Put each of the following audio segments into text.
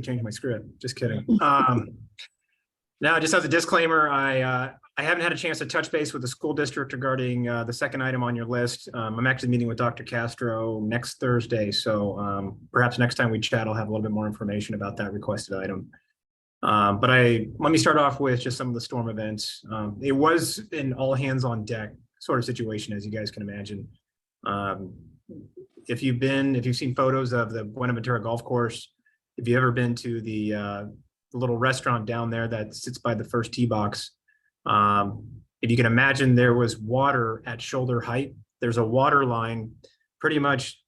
Changed my script. Just kidding. Now, just as a disclaimer, I haven't had a chance to touch base with the school district regarding the second item on your list. I'm actually meeting with Dr. Castro next Thursday, so perhaps next time we chat, I'll have a little bit more information about that requested item. But let me start off with just some of the storm events. It was an all hands on deck sort of situation, as you guys can imagine. If you've seen photos of the Buenaventura golf course, if you've ever been to the little restaurant down there that sits by the first tee box, if you can imagine, there was water at shoulder height. There's a water line pretty much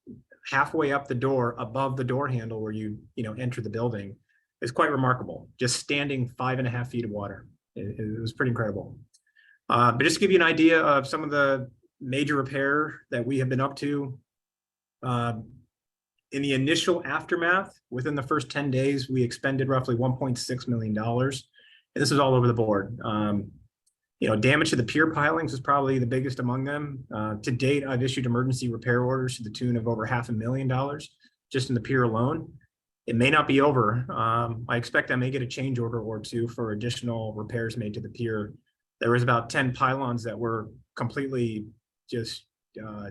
halfway up the door, above the door handle where you enter the building. It's quite remarkable, just standing 5.5 feet of water. It was pretty incredible. But just to give you an idea of some of the major repair that we have been up to, in the initial aftermath, within the first 10 days, we expended roughly $1.6 million. And this is all over the board. Damage to the pier pilings is probably the biggest among them. To date, I've issued emergency repair orders to the tune of over $500,000 just in the pier alone. It may not be over. I expect I may get a change order or two for additional repairs made to the pier. There was about 10 pylons that were completely just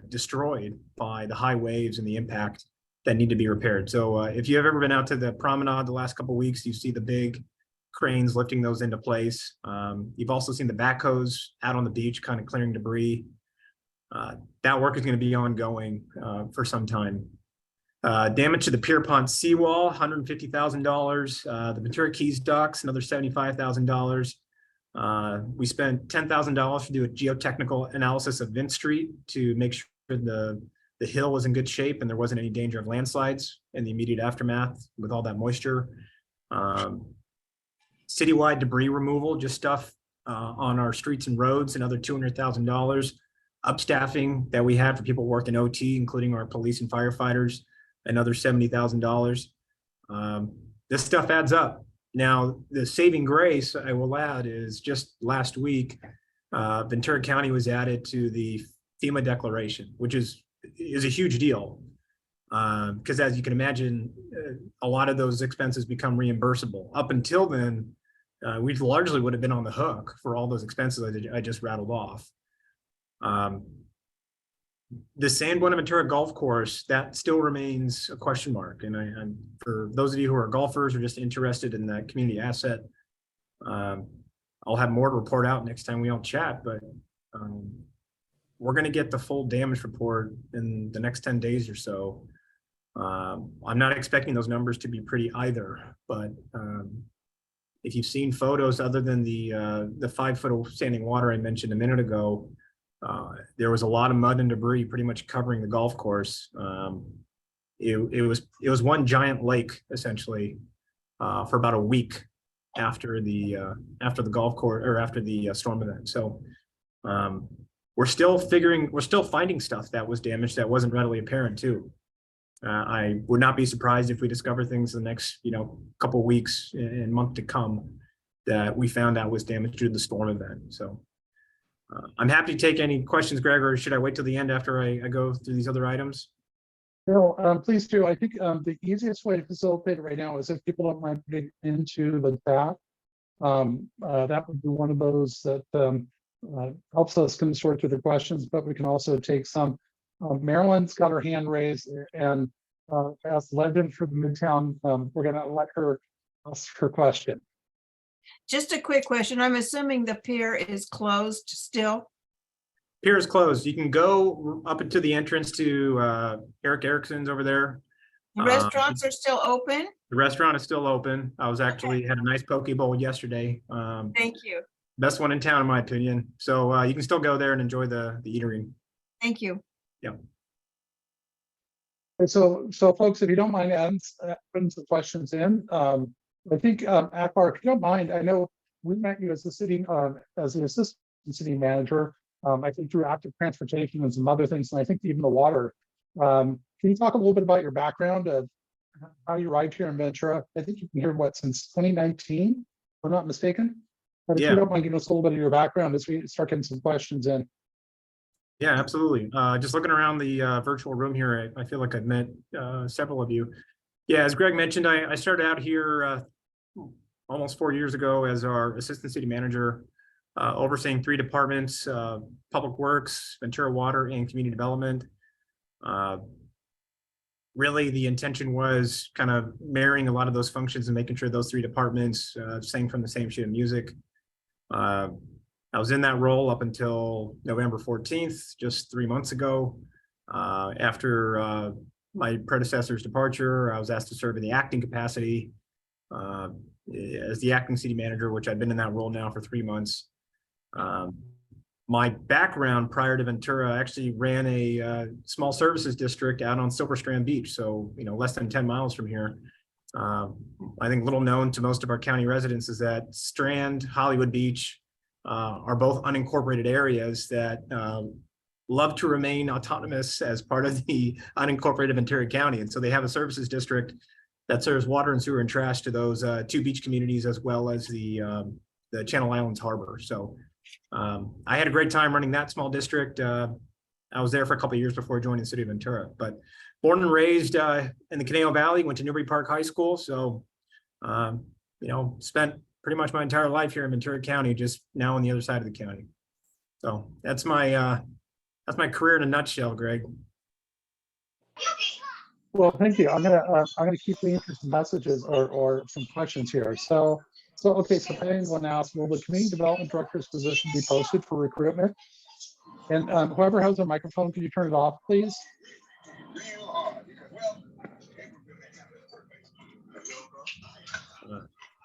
destroyed by the high waves and the impact that need to be repaired. So if you have ever been out to the promenade the last couple of weeks, you see the big cranes lifting those into place. You've also seen the backhoes out on the beach kind of clearing debris. That work is going to be ongoing for some time. Damage to the pier pond seawall, $150,000. The Ventura Keys docks, another $75,000. We spent $10,000 to do a geotechnical analysis of Vint Street to make sure the hill was in good shape and there wasn't any danger of landslides in the immediate aftermath with all that moisture. Citywide debris removal, just stuff on our streets and roads, another $200,000. Upstaffing that we had for people working OT, including our police and firefighters, another $70,000. This stuff adds up. Now, the saving grace, I will add, is just last week, Ventura County was added to the FEMA declaration, which is a huge deal. Because as you can imagine, a lot of those expenses become reimbursable. Up until then, we largely would have been on the hook for all those expenses I just rattled off. The San Buenaventura golf course, that still remains a question mark. And for those of you who are golfers or just interested in that community asset, I'll have more to report out next time we all chat, but we're going to get the full damage report in the next 10 days or so. I'm not expecting those numbers to be pretty either, but if you've seen photos other than the 5-foot standing water I mentioned a minute ago, there was a lot of mud and debris pretty much covering the golf course. It was one giant lake essentially for about a week after the golf course or after the storm event. So we're still finding stuff that was damaged that wasn't readily apparent too. I would not be surprised if we discover things in the next couple weeks and month to come that we found out was damaged due to the storm event. So. I'm happy to take any questions, Greg, or should I wait till the end after I go through these other items? No, please do. I think the easiest way to facilitate it right now is if people don't mind putting into the chat. That would be one of those that helps us kind of sort through the questions, but we can also take some. Marilyn's got her hand raised, and as legend for the Midtown, we're going to let her ask her question. Just a quick question. I'm assuming the pier is closed still? Pier is closed. You can go up into the entrance to Eric Erickson's over there. The restaurants are still open? The restaurant is still open. I was actually had a nice poke bowl yesterday. Thank you. Best one in town, in my opinion. So you can still go there and enjoy the eatery. Thank you. Yeah. So folks, if you don't mind putting some questions in, I think Akbar, if you don't mind, I know we met you as the city, as the assistant city manager. I think through active transportation and some other things, and I think even the water. Can you talk a little bit about your background of how you arrived here in Ventura? I think you've been here since 2019, if I'm not mistaken. But if you don't mind giving us a little bit of your background as we start getting some questions in. Yeah, absolutely. Just looking around the virtual room here, I feel like I've met several of you. Yeah, as Greg mentioned, I started out here almost 4 years ago as our assistant city manager, overseeing 3 departments, Public Works, Ventura Water, and Community Development. Really, the intention was kind of marrying a lot of those functions and making sure those 3 departments sang from the same sheet of music. I was in that role up until November 14th, just 3 months ago. After my predecessor's departure, I was asked to serve in the acting capacity as the acting city manager, which I've been in that role now for 3 months. My background prior to Ventura, I actually ran a small services district out on Silver Strand Beach, so less than 10 miles from here. I think little known to most of our county residents is that Strand, Hollywood Beach are both unincorporated areas that love to remain autonomous as part of the unincorporated Ventura County. And so they have a services district that serves water and sewer and trash to those 2 beach communities, as well as the Channel Islands Harbor. So I had a great time running that small district. I was there for a couple of years before joining the City of Ventura, but born and raised in the Conejo Valley, went to Newbury Park High School. So, spent pretty much my entire life here in Ventura County, just now on the other side of the county. So that's my career in a nutshell, Greg. Well, thank you. I'm gonna keep the interesting messages or some questions here. So okay, so if anyone asks, will the community development director's position be posted for recruitment? And whoever has a microphone, can you turn it off, please?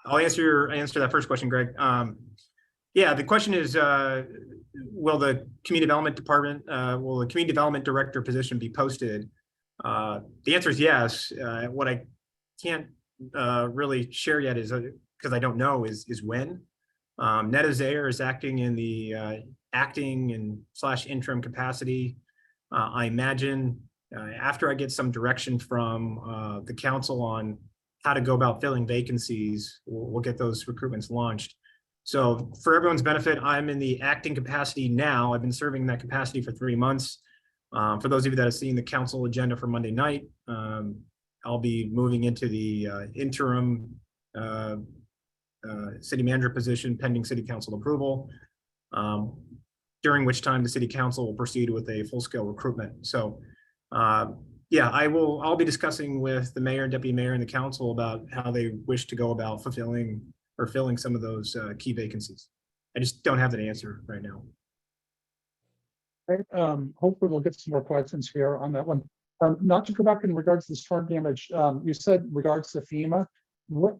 I'll answer that first question, Greg. Yeah, the question is, will the community development department, will the community development director position be posted? The answer is yes. What I can't really share yet is because I don't know is when. Netta Zayer is acting in the acting and / interim capacity. I imagine after I get some direction from the council on how to go about filling vacancies, we'll get those recruitments launched. So for everyone's benefit, I'm in the acting capacity now. I've been serving in that capacity for 3 months. For those of you that have seen the council agenda for Monday night, I'll be moving into the interim city manager position pending city council approval, during which time the city council will proceed with a full-scale recruitment. So yeah, I'll be discussing with the mayor, deputy mayor, and the council about how they wish to go about fulfilling or filling some of those key vacancies. I just don't have that answer right now. Right. Hopefully we'll get some more questions here on that one. Not to go back in regards to the storm damage, you said in regards to FEMA, what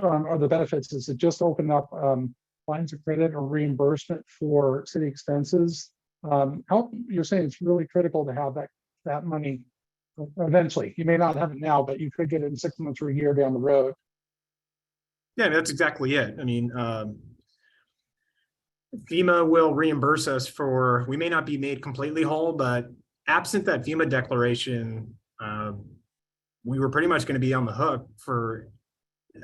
are the benefits? Is it just open up lines of credit or reimbursement for city expenses? How you're saying it's really critical to have that money eventually. You may not have it now, but you could get it in 6 months or a year down the road. Yeah, that's exactly it. I mean, FEMA will reimburse us for, we may not be made completely whole, but absent that FEMA declaration, we were pretty much going to be on the hook for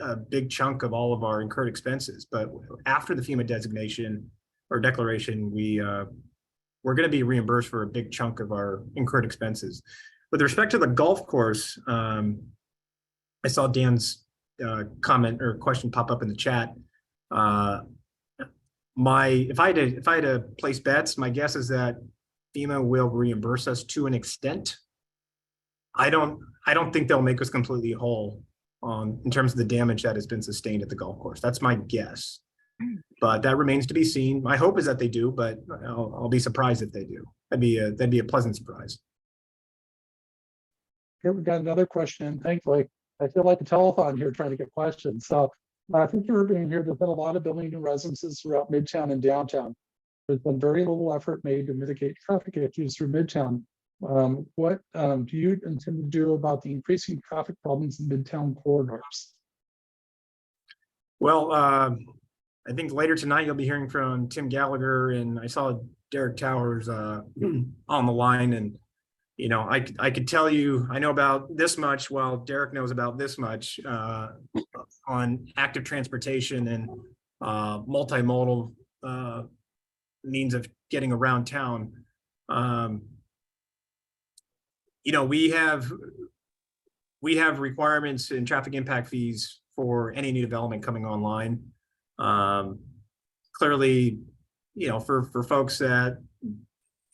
a big chunk of all of our incurred expenses. But after the FEMA designation or declaration, we're going to be reimbursed for a big chunk of our incurred expenses. With respect to the golf course, I saw Dan's comment or question pop up in the chat. If I had to place bets, my guess is that FEMA will reimburse us to an extent. I don't think they'll make us completely whole in terms of the damage that has been sustained at the golf course. That's my guess, but that remains to be seen. My hope is that they do, but I'll be surprised if they do. That'd be a pleasant surprise. Here we've got another question. Thankfully, I feel like a telethon here trying to get questions. So I think you're being here. There's been a lot of building new residences throughout Midtown and downtown. There's been very little effort made to mitigate traffic issues through Midtown. What do you intend to do about the increasing traffic problems in Midtown corridors? Well, I think later tonight you'll be hearing from Tim Gallagher, and I saw Derek Towers on the line, and I could tell you I know about this much while Derek knows about this much on active transportation and multimodal means of getting around town. We have we have requirements and traffic impact fees for any new development coming online. Clearly, for folks that,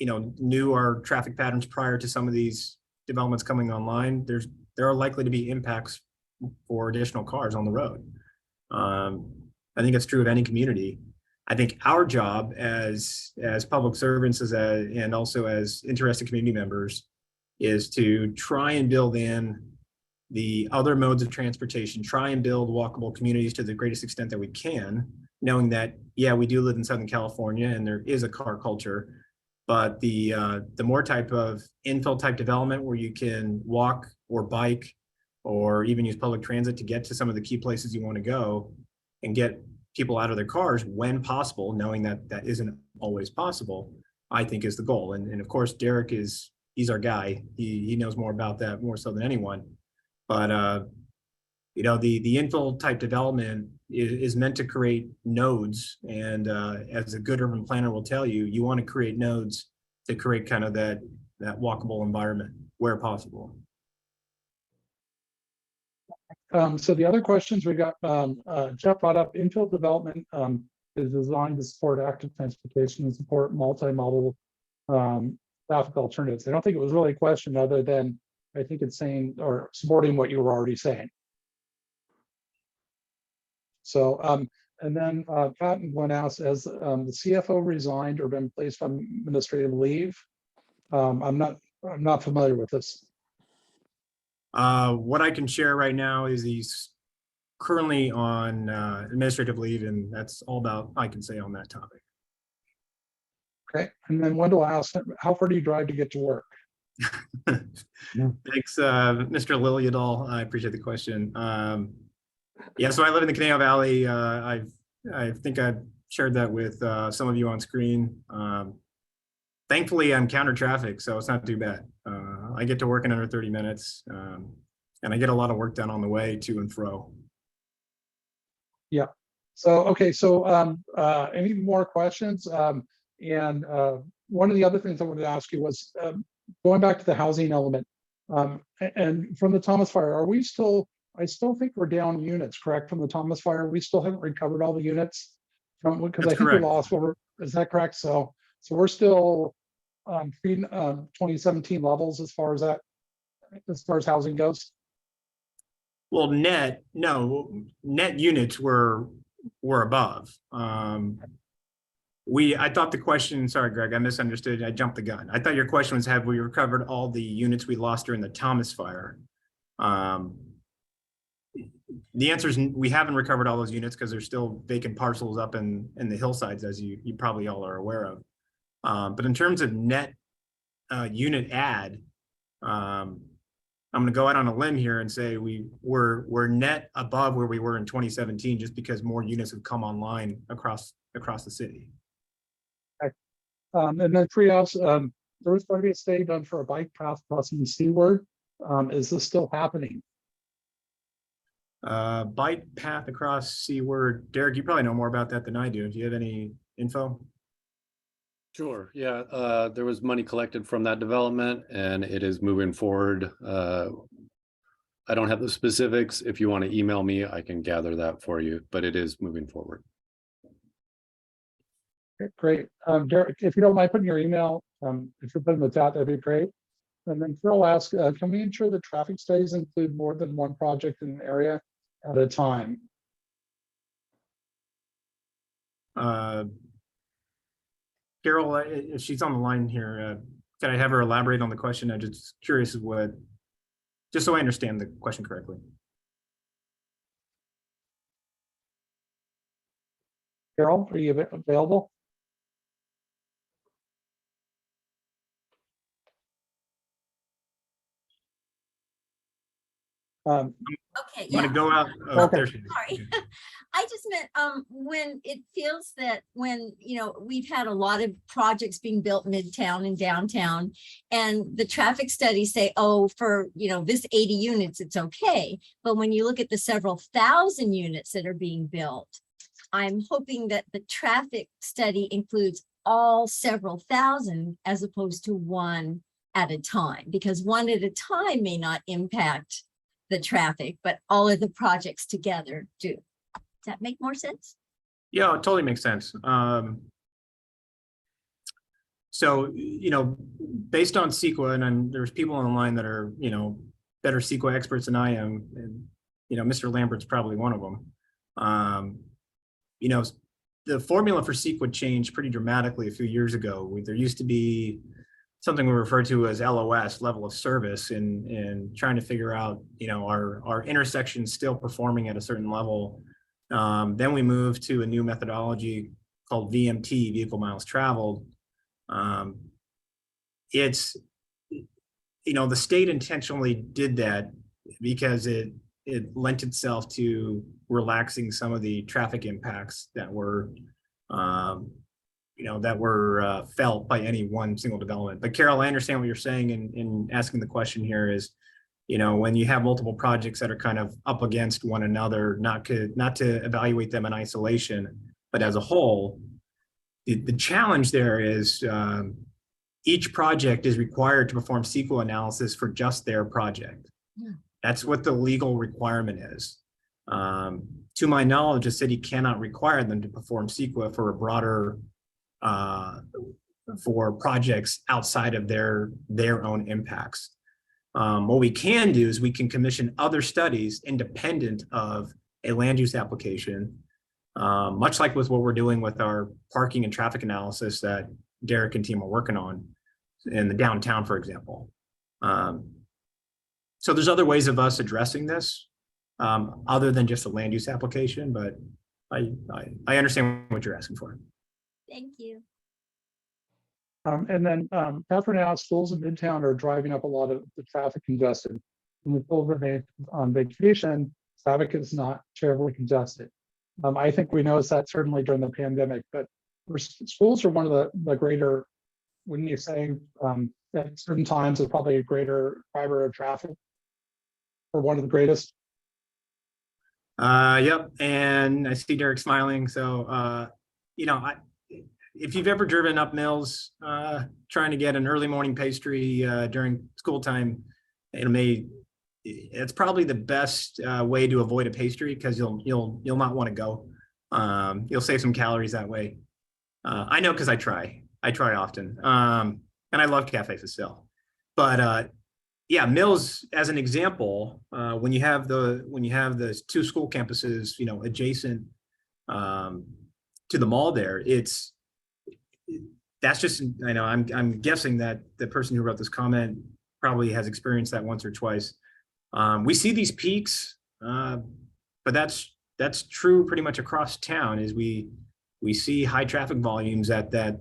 knew our traffic patterns prior to some of these developments coming online, there are likely to be impacts for additional cars on the road. I think it's true of any community. I think our job as public servants and also as interested community members is to try and build in the other modes of transportation, try and build walkable communities to the greatest extent that we can, knowing that, yeah, we do live in Southern California and there is a car culture, but the more type of infill type development where you can walk or bike or even use public transit to get to some of the key places you want to go and get people out of their cars when possible, knowing that that isn't always possible, I think is the goal. And of course, Derek he's our guy. He knows more about that more so than anyone. But the infill type development is meant to create nodes. And as a good urban planner will tell you, you want to create nodes to create kind of that walkable environment where possible. So the other questions we got, Jeff brought up, infill development is designed to support active transportation and support multimodal traffic alternatives. I don't think it was really a question other than I think it's saying or supporting what you were already saying. So, and then Pat and Glenn asked, has the CFO resigned or been placed on administrative leave? I'm not familiar with this. What I can share right now is he's currently on administrative leave, and that's all about I can say on that topic. Okay, and then Wendell asked, how far do you drive to get to work? Thanks, Mr. Liliadol. I appreciate the question. Yeah, so I live in the Caneo Valley. I think I've shared that with some of you on screen. Thankfully, I'm counter traffic, so it's not too bad. I get to work in under 30 minutes, and I get a lot of work done on the way to and fro. Yeah. So, okay. So any more questions? And one of the other things I wanted to ask you was going back to the housing element. And from the Thomas Fire, I still think we're down units, correct? From the Thomas Fire, we still haven't recovered all the units because I think correct. we lost over, is that correct? So we're still pre 2017 levels as far as housing goes. Well, net units were above. I thought the question, sorry, Greg, I misunderstood. I jumped the gun. I thought your question was, have we recovered all the units we lost during the Thomas Fire? The answer is we haven't recovered all those units because there's still vacant parcels up in the hillsides, as you probably all are aware of. But in terms of net unit add, I'm going to go out on a limb here and say we're net above where we were in 2017, just because more units have come online across the city. And then pre-ops, there was going to be a study done for a bike path crossing Seaward. Is this still happening? Bike path across Seaward. Derek, you probably know more about that than I do. Do you have any info? Sure. Yeah, there was money collected from that development and it is moving forward. I don't have the specifics. If you want to email me, I can gather that for you, but it is moving forward. Okay, great. Derek, if you don't mind putting your email, if you're putting the chat, that'd be great. And then Phil asked, can we ensure that traffic studies include more than one project in an area at a time? Carol, if she's on the line here, can I have her elaborate on the question? I'm just curious just so I understand the question correctly. Carol, are you available? Okay, I'm gonna go out. Okay. There she is. sorry. I just meant when it feels that when we've had a lot of projects being built midtown and downtown, and the traffic studies say, oh, for this 80 units, it's okay. But when you look at the several thousand units that are being built, I'm hoping that the traffic study includes all several thousand as opposed to one at a time, because one at a time may not impact the traffic, but all of the projects together do. Does that make more sense? Yeah, it totally makes sense. So, based on CEQA, and there's people online that are, better CEQA experts than I am, and, Mr. Lambert's probably one of them. The formula for CEQA changed pretty dramatically a few years ago. There used to be something we refer to as LOS, level of service, and trying to figure out, our intersections still performing at a certain level. Then we moved to a new methodology called VMT, vehicle miles traveled. It's, the state intentionally did that because it lent itself to relaxing some of the traffic impacts that were, felt by any one single development. But Carol, I understand what you're saying in asking the question here is, when you have multiple projects that are kind of up against one another, not to evaluate them in isolation, but as a whole, the challenge there is each project is required to perform CEQA analysis for just their project. Yeah. That's what the legal requirement is. To my knowledge, the city cannot require them to perform CEQA for a broader, for projects outside of their own impacts. What we can do is we can commission other studies independent of a land use application, much like with what we're doing with our parking and traffic analysis that Derek and team are working on in the downtown, for example. So there's other ways of us addressing this other than just a land use application, but I understand what you're asking for. Thank you. And then after now, schools in Midtown are driving up a lot of the traffic congestion. When the people remain on vacation, traffic is not terribly congested. I think we noticed that certainly during the pandemic, but schools are one of the greater, wouldn't you say, at certain times is probably a greater driver of traffic, or one of the greatest? Yep, and I see Derek smiling. So, if you've ever driven up Mills, trying to get an early morning pastry during school time, it's probably the best way to avoid a pastry because you'll not want to go. You'll save some calories that way. I know because I try often, and I love Cafe Facile. But yeah, Mills as an example, when you have the two school campuses, adjacent to the mall there, that's just, I'm guessing that the person who wrote this comment probably has experienced that once or twice. We see these peaks, but that's true pretty much across town. Is we see high traffic volumes at that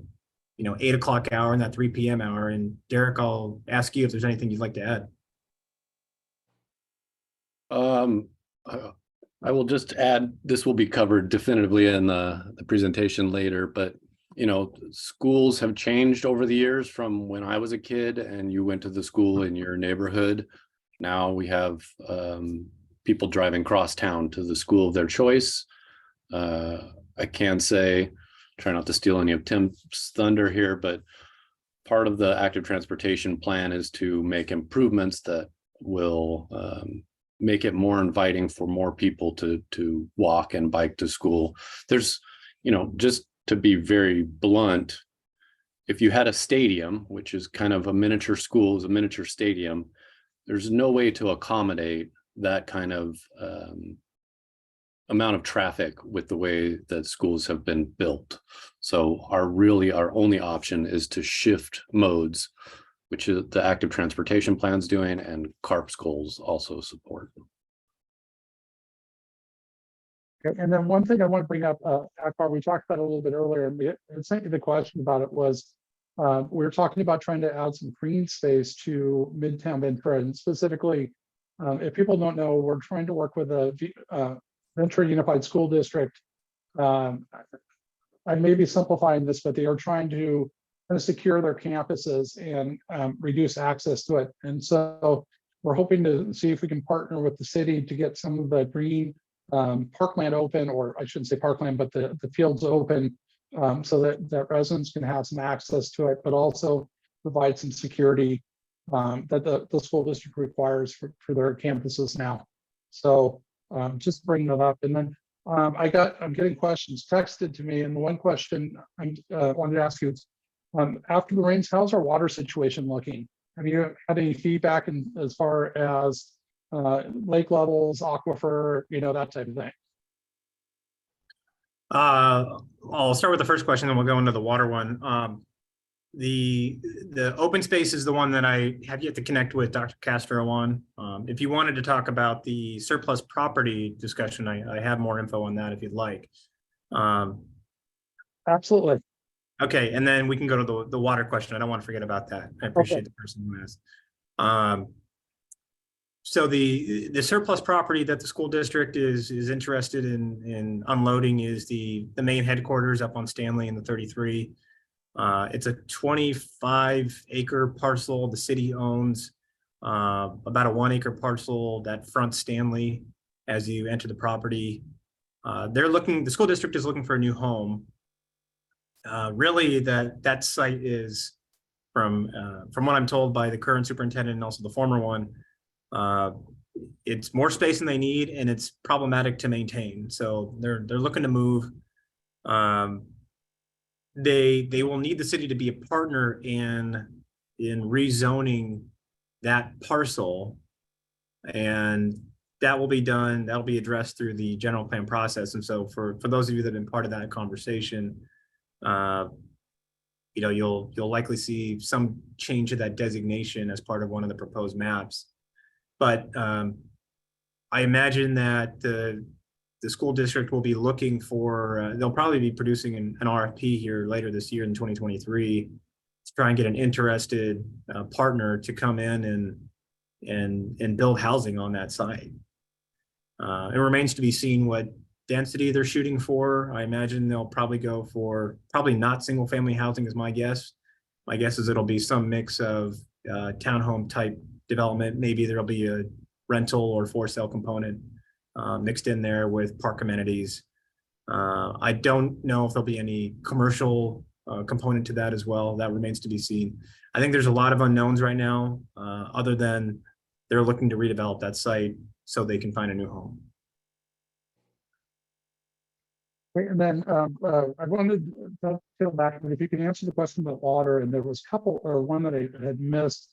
8 o'clock hour and that 3 p.m. hour. And Derek, I'll ask you if there's anything you'd like to add. I will just add, this will be covered definitively in the presentation later, but schools have changed over the years from when I was a kid and you went to the school in your neighborhood. Now we have people driving cross town to the school of their choice. I can say, try not to steal any of Tim's thunder here, but part of the active transportation plan is to make improvements that will make it more inviting for more people to walk and bike to school. There's, just to be very blunt, if you had a stadium, which is kind of a miniature school, is a miniature stadium, there's no way to accommodate that kind of amount of traffic with the way that schools have been built. So our only option is to shift modes, which is the active transportation plan's doing, and CARP's goals also support. Okay, and then one thing I want to bring up, Akbar, we talked about it a little bit earlier, and we sent you the question about it was, we were talking about trying to add some green space to Midtown Ventura, and specifically, if people don't know, we're trying to work with a Ventura Unified School District. I may be simplifying this, but they are trying to kind of secure their campuses and reduce access to it. And so we're hoping to see if we can partner with the city to get some of the green parkland open, or I shouldn't say parkland, but the fields open, so that residents can have some access to it, but also provide some security that the school district requires for their campuses now. So just bringing that up. And then I'm getting questions texted to me, and the one question I wanted to ask you is, after the rains, how's our water situation looking? Have you had any feedback as far as lake levels, aquifer, that type of thing? I'll start with the first question, then we'll go into the water one. The open space is the one that I have yet to connect with Dr. Castro on. If you wanted to talk about the surplus property discussion, I have more info on that if you'd like. Absolutely. Okay, and then we can go to the water question. I don't want to forget about that. I appreciate the person who asked. So the surplus property that the school district is interested in unloading is the main headquarters up on Stanley in the 33. It's a 25-acre parcel the city owns, about a 1-acre parcel that fronts Stanley as you enter the property. The school district is looking for a new home. Really, that site is, from what I'm told by the current superintendent and also the former one, it's more space than they need, and it's problematic to maintain. So they're looking to move. They will need the city to be a partner in rezoning that parcel, and that will be done. That'll be addressed through the general plan process. And so for those of you that have been part of that conversation, you'll likely see some change to that designation as part of one of the proposed maps. But I imagine that the school district will be looking for, they'll probably be producing an RFP here later this year in 2023 to try and get an interested partner to come in and build housing on that site. It remains to be seen what density they're shooting for. I imagine they'll probably go for, probably not single family housing is my guess. My guess is it'll be some mix of townhome type development. Maybe there'll be a rental or for sale component mixed in there with park amenities. I don't know if there'll be any commercial component to that as well. That remains to be seen. I think there's a lot of unknowns right now, other than they're looking to redevelop that site so they can find a new home. And then I wanted to feel back, but if you can answer the question about water, and there was a couple, or one that I had missed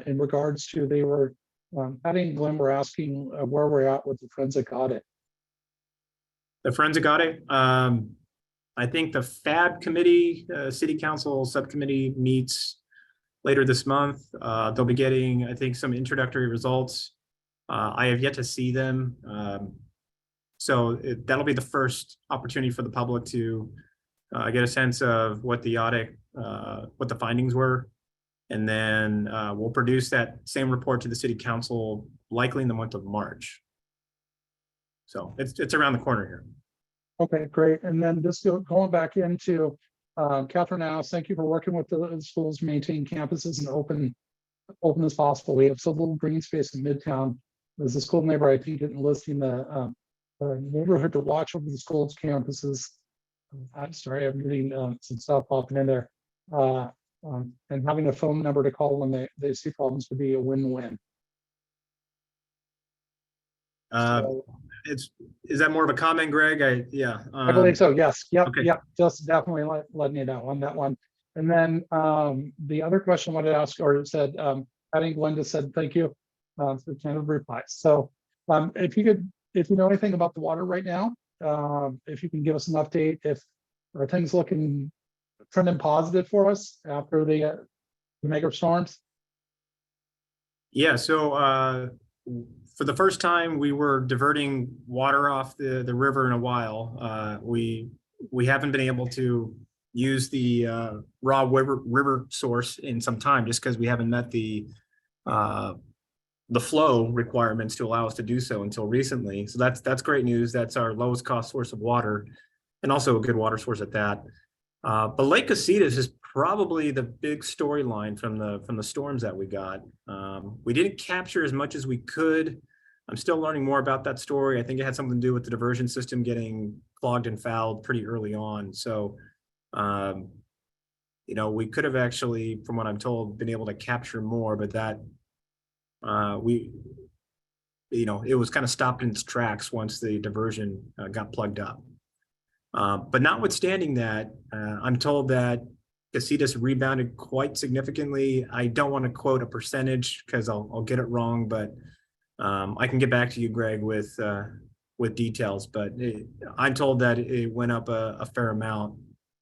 in regards to, they were, Patty and Glenn were asking where we're at with the forensic audit. The forensic audit, I think the FAB committee, city council subcommittee meets later this month. They'll be getting, I think, some introductory results. I have yet to see them. So that'll be the first opportunity for the public to get a sense of what the audit, what the findings were. And then we'll produce that same report to the city council likely in the month of March. So it's around the corner here. Okay, great. And then just going back into Catherine asked, thank you for working with the schools to maintain campuses and open as possible. We have so little green space in Midtown. As a school neighbor, I think it listing the neighborhood to watch over the school's campuses. I'm sorry, I'm getting some stuff popping in there. And having a phone number to call when they see problems would be a win-win. Is that more of a comment, Greg? I believe so. Yes. Yep. Okay. Yep. Just definitely letting you know on that one. And then the other question I wanted to ask, or said, I think Glenda said, thank you for kind of replies. So if you know anything about the water right now, if you can give us an update, are things looking trending positive for us after the mega storms? Yeah, so for the first time, we were diverting water off the river in a while. We haven't been able to use the raw river source in some time, just because we haven't met the flow requirements to allow us to do so until recently. So that's great news. That's our lowest cost source of water, and also a good water source at that. But Lake Casitas is probably the big storyline from the storms that we got. We didn't capture as much as we could. I'm still learning more about that story. I think it had something to do with the diversion system getting clogged and fouled pretty early on. So we could have actually, from what I'm told, been able to capture more, but that it was kind of stopped in its tracks once the diversion got plugged up. But notwithstanding that, I'm told that Casitas rebounded quite significantly. I don't want to quote a percentage because I'll get it wrong, but I can get back to you, Greg, with details. But I'm told that it went up a fair amount.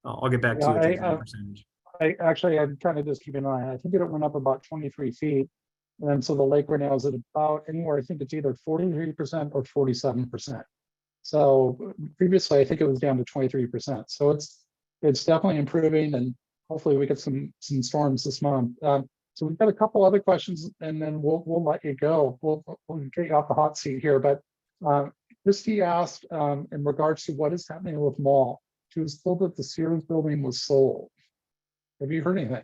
I'll get back to you with the exact percentage. I'm kind of just keeping an eye. I think it went up about 23 feet. And so the lake right now is at about anywhere, I think it's either 43% or 47%. So previously, I think it was down to 23%. So it's definitely improving, and hopefully we get some storms this month. So we've got a couple other questions, and then we'll let you go. We'll get you off the hot seat here. But Christy asked in regards to what is happening with mall. She was told that the Sears building was sold. Have you heard anything?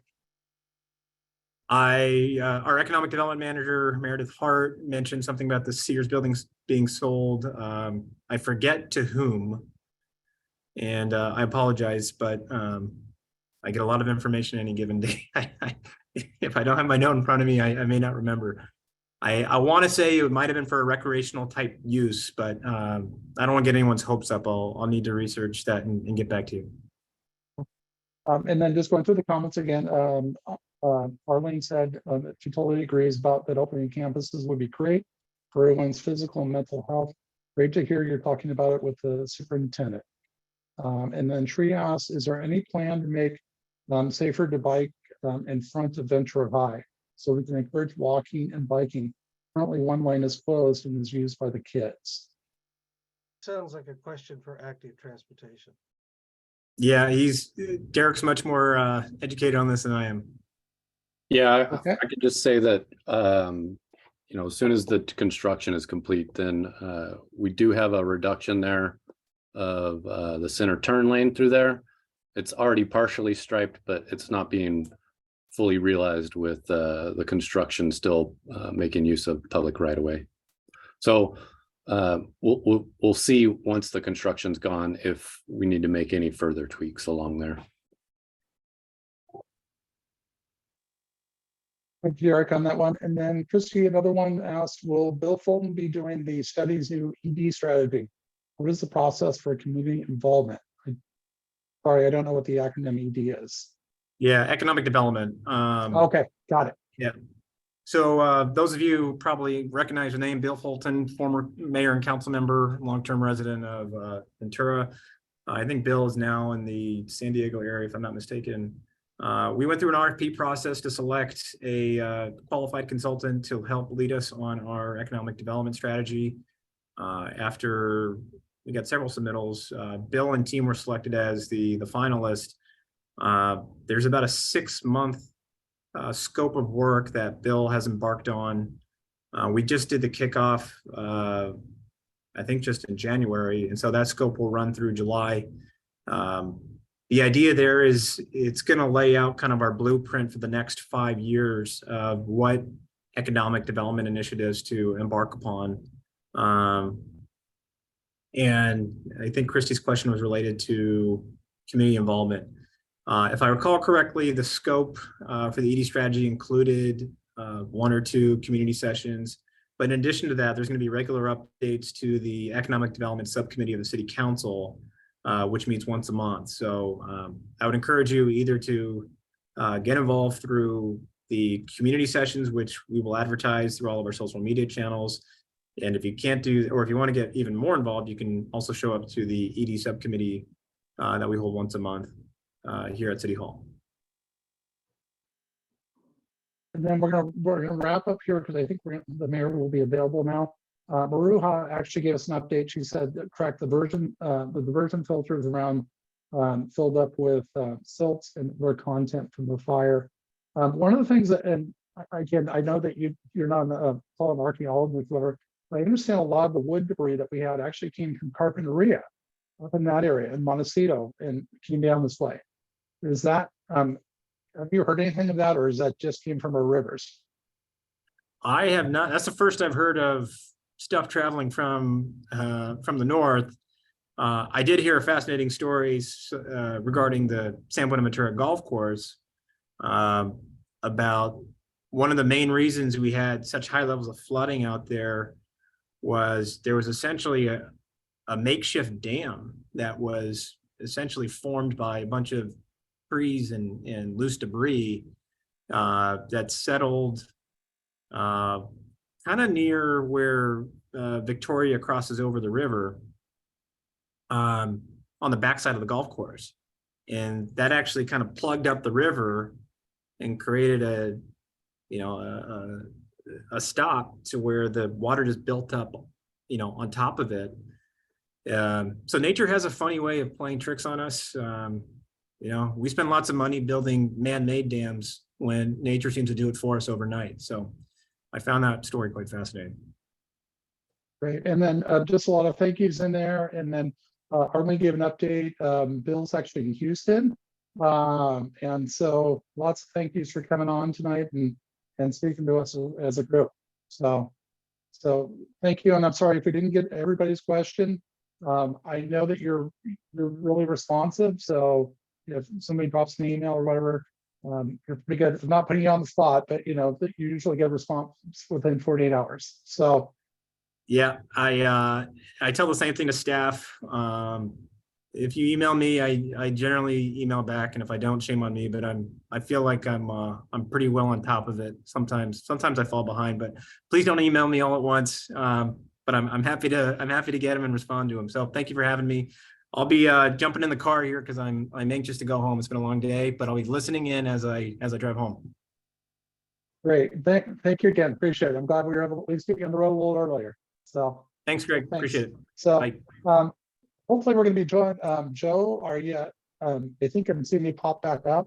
Our economic development manager, Meredith Hart, mentioned something about the Sears buildings being sold. I forget to whom, and I apologize, but I get a lot of information any given day. If I don't have my note in front of me, I may not remember. I want to say it might have been for a recreational type use, but I don't want to get anyone's hopes up. I'll need to research that and get back to you. And then just going through the comments again, Arlene said that she totally agrees about that opening campuses would be great for everyone's physical and mental health. Great to hear you're talking about it with the superintendent. And then Tree asked, is there any plan to make safer to bike in front of Ventura High so we can encourage walking and biking? Currently, one lane is closed and is used by the kids. Sounds like a question for active transportation. Yeah, Derek's much more educated on this than I am. Yeah, Okay. I could just say that, as soon as the construction is complete, then we do have a reduction there of the center turn lane through there. It's already partially striped, but it's not being fully realized with the construction still making use of public right of way. So we'll see once the construction's gone if we need to make any further tweaks along there. Thank you, Eric, on that one. And then Christy, another one asked, will Bill Fulton be doing the study's new ED strategy? What is the process for community involvement? Sorry, I don't know what the acronym ED is. Yeah, economic development. Okay, got it. Yeah. So those of you probably recognize the name Bill Fulton, former mayor and council member, long-term resident of Ventura. I think Bill is now in the San Diego area, if I'm not mistaken. We went through an RFP process to select a qualified consultant to help lead us on our economic development strategy. After we got several submittals, Bill and team were selected as the finalist. There's about a 6-month scope of work that Bill has embarked on. We just did the kickoff, I think just in January, and so that scope will run through July. The idea there is it's going to lay out kind of our blueprint for the next 5 years of what economic development initiatives to embark upon. And I think Christy's question was related to community involvement. If I recall correctly, the scope for the ED strategy included 1 or 2 community sessions. But in addition to that, there's going to be regular updates to the Economic Development Subcommittee of the City Council, which meets once a month. So I would encourage you either to get involved through the community sessions, which we will advertise through all of our social media channels. And if you can't do, or if you want to get even more involved, you can also show up to the ED subcommittee that we hold once a month here at City Hall. And then we're gonna wrap up here because I think the mayor will be available now. Maruha actually gave us an update. She said, correct, the diversion filters around filled up with silts and other content from the fire. One of the things that, and again, I know that you're not an archaeologist, whatever, but I understand a lot of the wood debris that we had actually came from Carpinteria up in that area in Montecito and came down this way. Is that, have you heard anything of that, or is that just came from our rivers? I have not. That's the first I've heard of stuff traveling from the north. I did hear fascinating stories regarding the San Buenaventura Golf Course about one of the main reasons we had such high levels of flooding out there was there was essentially a makeshift dam that was essentially formed by a bunch of trees and loose debris that settled kind of near where Victoria crosses over the river on the backside of the golf course. And that actually kind of plugged up the river and created a stop to where the water just built up, on top of it. So nature has a funny way of playing tricks on us. We spend lots of money building man-made dams when nature seems to do it for us overnight. So I found that story quite fascinating. Great. And then just a lot of thank yous in there. And then Arlene gave an update. Bill's actually in Houston. And so lots of thank yous for coming on tonight and speaking to us as a group. So thank you. And I'm sorry if we didn't get everybody's question. I know that you're really responsive. So if somebody drops an email or whatever, you're pretty good. I'm not putting you on the spot, but that you usually get a response within 48 hours. So yeah, I tell the same thing to staff. If you email me, I generally email back, and if I don't, shame on me. But I feel like I'm pretty well on top of it. Sometimes I fall behind, but please don't email me all at once. But I'm happy to get them and respond to them. So thank you for having me. I'll be jumping in the car here because I'm anxious to go home. It's been a long day, but I'll be listening in as I drive home. great. Thank you again. Appreciate it. I'm glad we were able to at least get you on the road a little earlier. So Thanks, Greg. thanks. Appreciate it. So Bye. hopefully we're going to be joined. Joe, are you? I think I'm seeing you pop back up.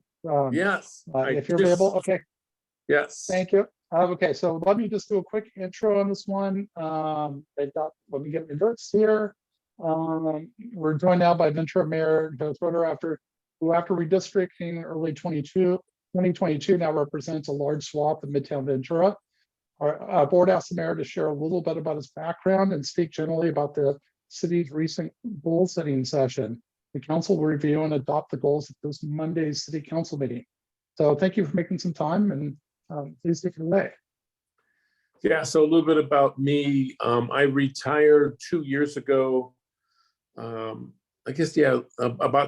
Yes. If you're available, okay. Yes. Thank you. Okay, so let me just do a quick intro on this one. Let me get my notes here. We're joined now by Ventura Mayor Joe Schroeder, who after redistricting early 2022 now represents a large swath of Midtown Ventura. Our board asked the mayor to share a little bit about his background and speak generally about the city's recent goal setting session. The council will review and adopt the goals at this Monday's city council meeting. So thank you for making some time, and please take it away. Yeah, so a little bit about me. I retired 2 years ago. About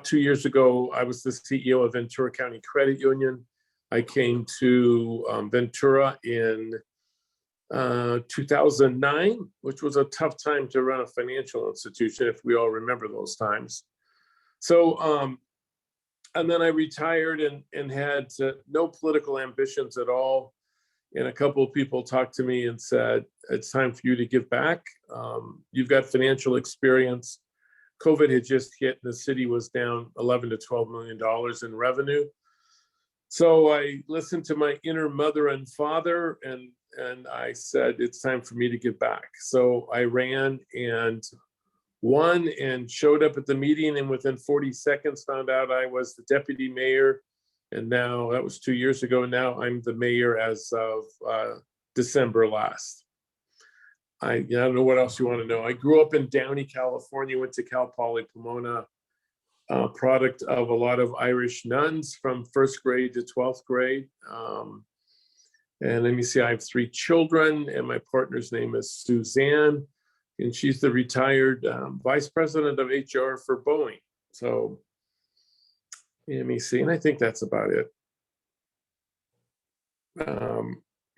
2 years ago, I was the CEO of Ventura County Credit Union. I came to Ventura in 2009, which was a tough time to run a financial institution, if we all remember those times. So, and then I retired and had no political ambitions at all. And a couple of people talked to me and said, it's time for you to give back. You've got financial experience. COVID had just hit and the city was down $11 to $12 million in revenue. So I listened to my inner mother and father, and I said, it's time for me to give back. So I ran and won and showed up at the meeting, and within 40 seconds found out I was the deputy mayor. And now that was 2 years ago. Now I'm the mayor as of December last. I don't know what else you want to know. I grew up in Downey, California, went to Cal Poly Pomona, product of a lot of Irish nuns from first grade to 12th grade. And let me see, I have 3 children, and my partner's name is Suzanne, and she's the retired vice president of HR for Boeing. So let me see, and I think that's about it.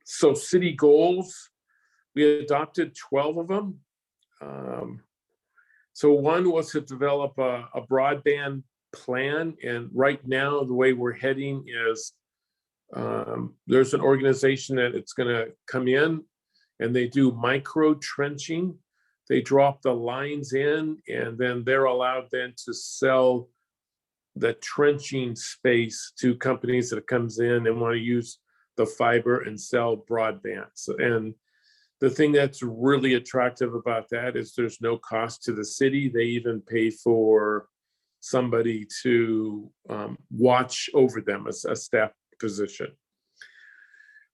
So city goals, we adopted 12 of them. So one was to develop a broadband plan, and right now the way we're heading is there's an organization that it's going to come in and they do micro trenching. They drop the lines in, and then they're allowed then to sell the trenching space to companies that comes in and want to use the fiber and sell broadband. So, and the thing that's really attractive about that is there's no cost to the city. They even pay for somebody to watch over them, as a staff position.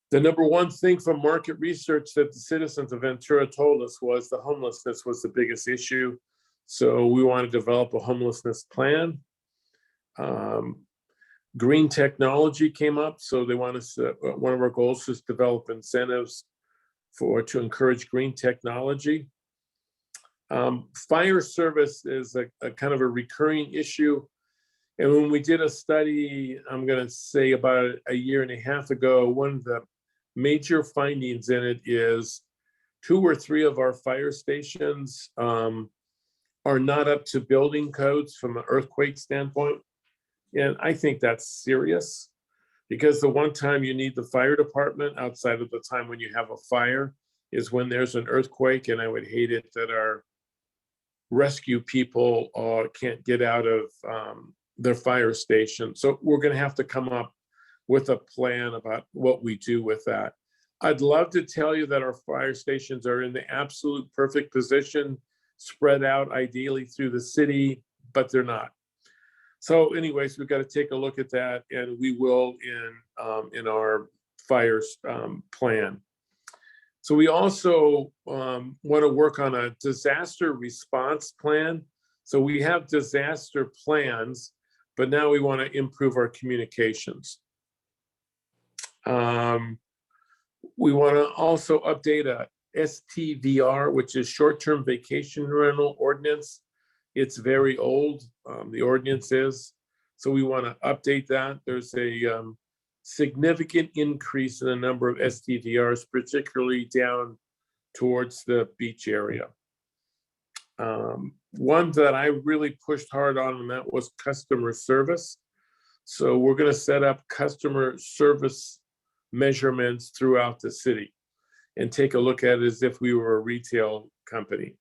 The number one thing from market research that the citizens of Ventura told us was the homelessness was the biggest issue. So we want to develop a homelessness plan. Green technology came up, so they want us to, one of our goals is develop incentives to encourage green technology. Fire service is a kind of a recurring issue. And when we did a study, I'm going to say about a year and a half ago, one of the major findings in it is 2 or 3 of our fire stations are not up to building codes from an earthquake standpoint. And I think that's serious, because the one time you need the fire department outside of the time when you have a fire is when there's an earthquake. And I would hate it that our rescue people can't get out of their fire station. So we're going to have to come up with a plan about what we do with that. I'd love to tell you that our fire stations are in the absolute perfect position, spread out ideally through the city, but they're not. So anyways, we've got to take a look at that, and we will in our fire plan. So we also want to work on a disaster response plan. So we have disaster plans, but now we want to improve our communications. We want to also update a STVR, which is short-term vacation rental ordinance. It's very old, the ordinance is. So we want to update that. There's a significant increase in the number of STVRs, particularly down towards the beach area. One that I really pushed hard on, and that was customer service. So we're going to set up customer service measurements throughout the city and take a look at it as if we were a retail company.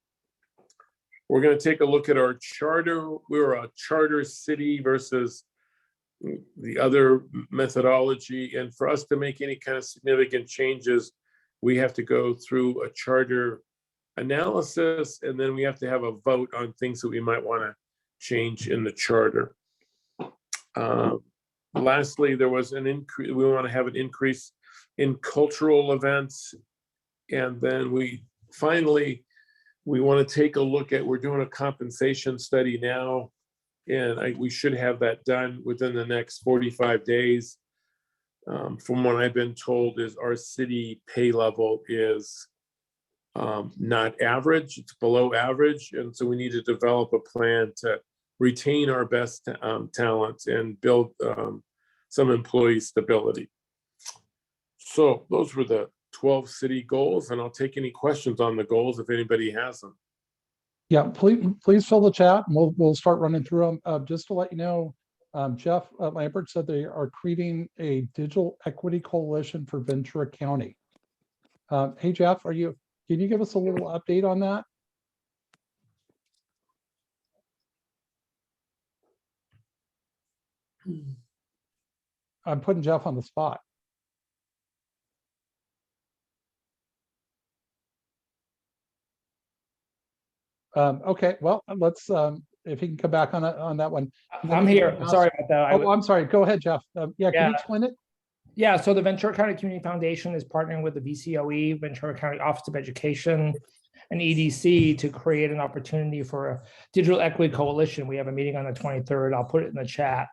We're going to take a look at our charter. We're a charter city versus the other methodology. And for us to make any kind of significant changes, we have to go through a charter analysis, and then we have to have a vote on things that we might want to change in the charter. Lastly, there was an increase. We want to have an increase in cultural events. And then we want to take a look at, we're doing a compensation study now, and we should have that done within the next 45 days. From what I've been told is our city pay level is not average, it's below average. And so we need to develop a plan to retain our best talent and build some employee stability. So those were the 12 city goals, and I'll take any questions on the goals if anybody has them. Yeah, please fill the chat, and we'll start running through them. Just to let you know, Jeff Lambert said they are creating a digital equity coalition for Ventura County. Hey Jeff, can you give us a little update on that? I'm putting Jeff on the spot. Okay, well, let's if he can come back on that one. I'm here. Sorry about that. Oh, I'm sorry. Go ahead, Jeff. Yeah, can you explain it? Yeah, so the Ventura County Community Foundation is partnering with the VCOE, Ventura County Office of Education, and EDC to create an opportunity for a digital equity coalition. We have a meeting on the 23rd. I'll put it in the chat.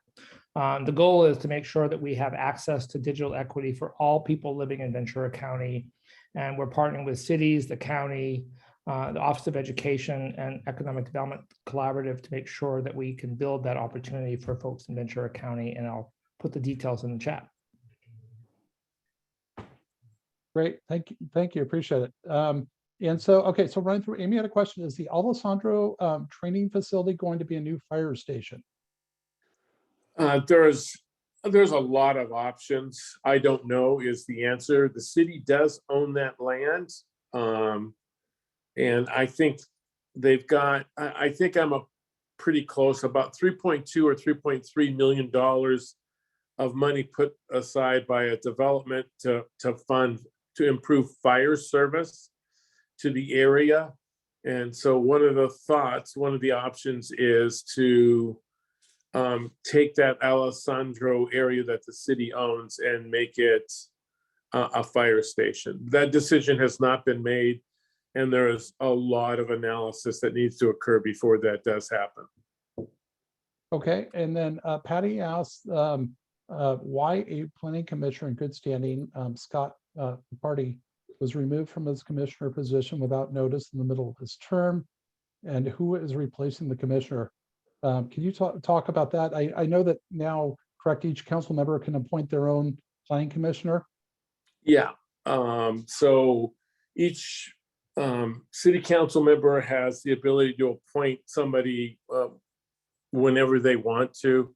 The goal is to make sure that we have access to digital equity for all people living in Ventura County. And we're partnering with cities, the county, the Office of Education, and Economic Development Collaborative to make sure that we can build that opportunity for folks in Ventura County. And I'll put the details in the chat. Great, thank you, appreciate it. And so, okay, so running through, Amy had a question. Is the Alessandro training facility going to be a new fire station? There's a lot of options. I don't know is the answer. The city does own that land. And I think they've got, I think I'm pretty close, about 3.2 or $3.3 million of money put aside by a development to fund, to improve fire service to the area. And so one of the options is to take that Alessandro area that the city owns and make it a fire station. That decision has not been made. And there is a lot of analysis that needs to occur before that does happen. Okay, and then Patty asked why a planning commissioner in good standing, Scott Party, was removed from his commissioner position without notice in the middle of his term, and who is replacing the commissioner. Can you talk about that? I know that now, correct, each council member can appoint their own planning commissioner. Yeah, so each city council member has the ability to appoint somebody whenever they want to.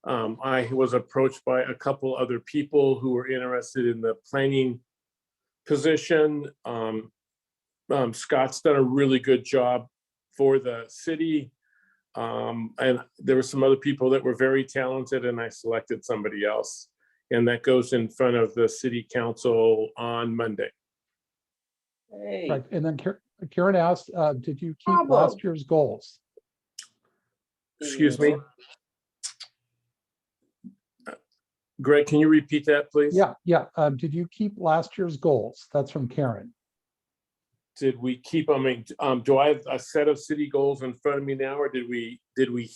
I was approached by a couple other people who were interested in the planning position. Scott's done a really good job for the city. And there were some other people that were very talented, and I selected somebody else. And that goes in front of the city council on Monday. Right, and then Karen asked, did you keep last year's goals? Excuse me. Greg, can you repeat that, please? Yeah. Did you keep last year's goals? That's from Karen. Did we keep, I mean, do I have a set of city goals in front of me now, or did we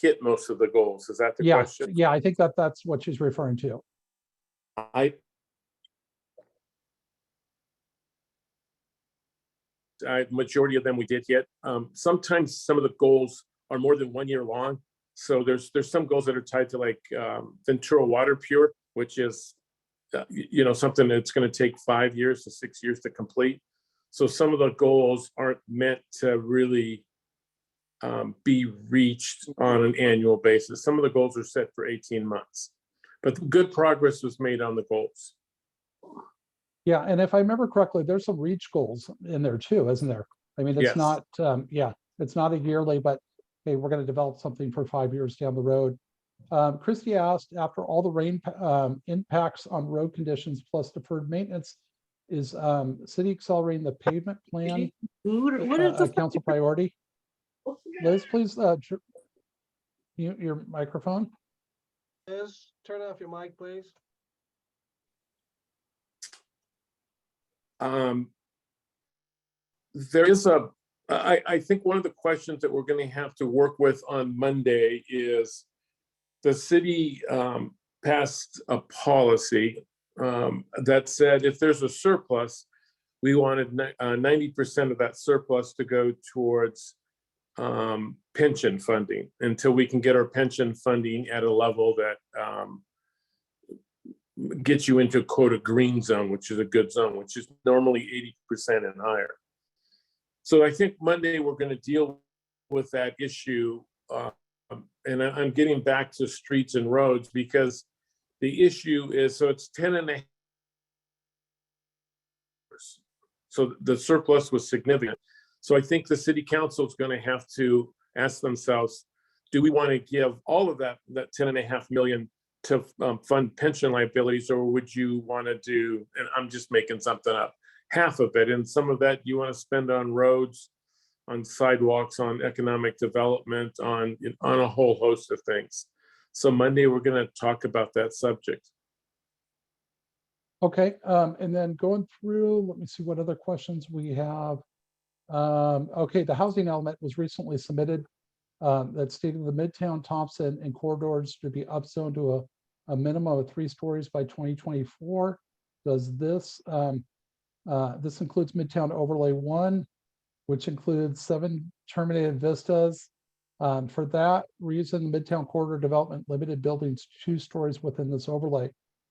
hit most of the goals? Is that the question? Yeah, I think that's what she's referring to. Majority of them we did hit. Sometimes some of the goals are more than 1 year long. So there's some goals that are tied to like Ventura Water Pure, which is something that's going to take 5 years to 6 years to complete. So some of the goals aren't meant to really be reached on an annual basis. Some of the goals are set for 18 months, but good progress was made on the goals. Yeah, and if I remember correctly, there's some reach goals in there too, isn't there? I mean, it's Yes. not, it's not a yearly, but hey, we're going to develop something for 5 years down the road. Christy asked, after all the rain impacts on road conditions plus deferred maintenance, is city accelerating the pavement plan a council priority? Liz, please mute your microphone. Liz, turn off your mic, please. There is I think one of the questions that we're going to have to work with on Monday is the city passed a policy that said if there's a surplus, we wanted 90% of that surplus to go towards pension funding until we can get our pension funding at a level that gets you into quote a green zone, which is a good zone, which is normally 80% and higher. So I think Monday we're going to deal with that issue. And I'm getting back to streets and roads because the issue is, so it's 10.5. So the surplus was significant. So I think the city council is going to have to ask themselves, do we want to give all of that 10.5 million to fund pension liabilities, or would you want to do, and I'm just making something up, half of it, and some of that you want to spend on roads, on sidewalks, on economic development, on a whole host of things. So Monday, we're going to talk about that subject. Okay, and then going through, let me see what other questions we have. Okay, the housing element was recently submitted that stated the Midtown, Thompson, and corridors to be upzoned to a minimum of 3 stories by 2024. Does this this includes Midtown Overlay 1, which includes 7 terminated vistas. For that reason, Midtown Corridor Development limited buildings to 2 stories within this overlay.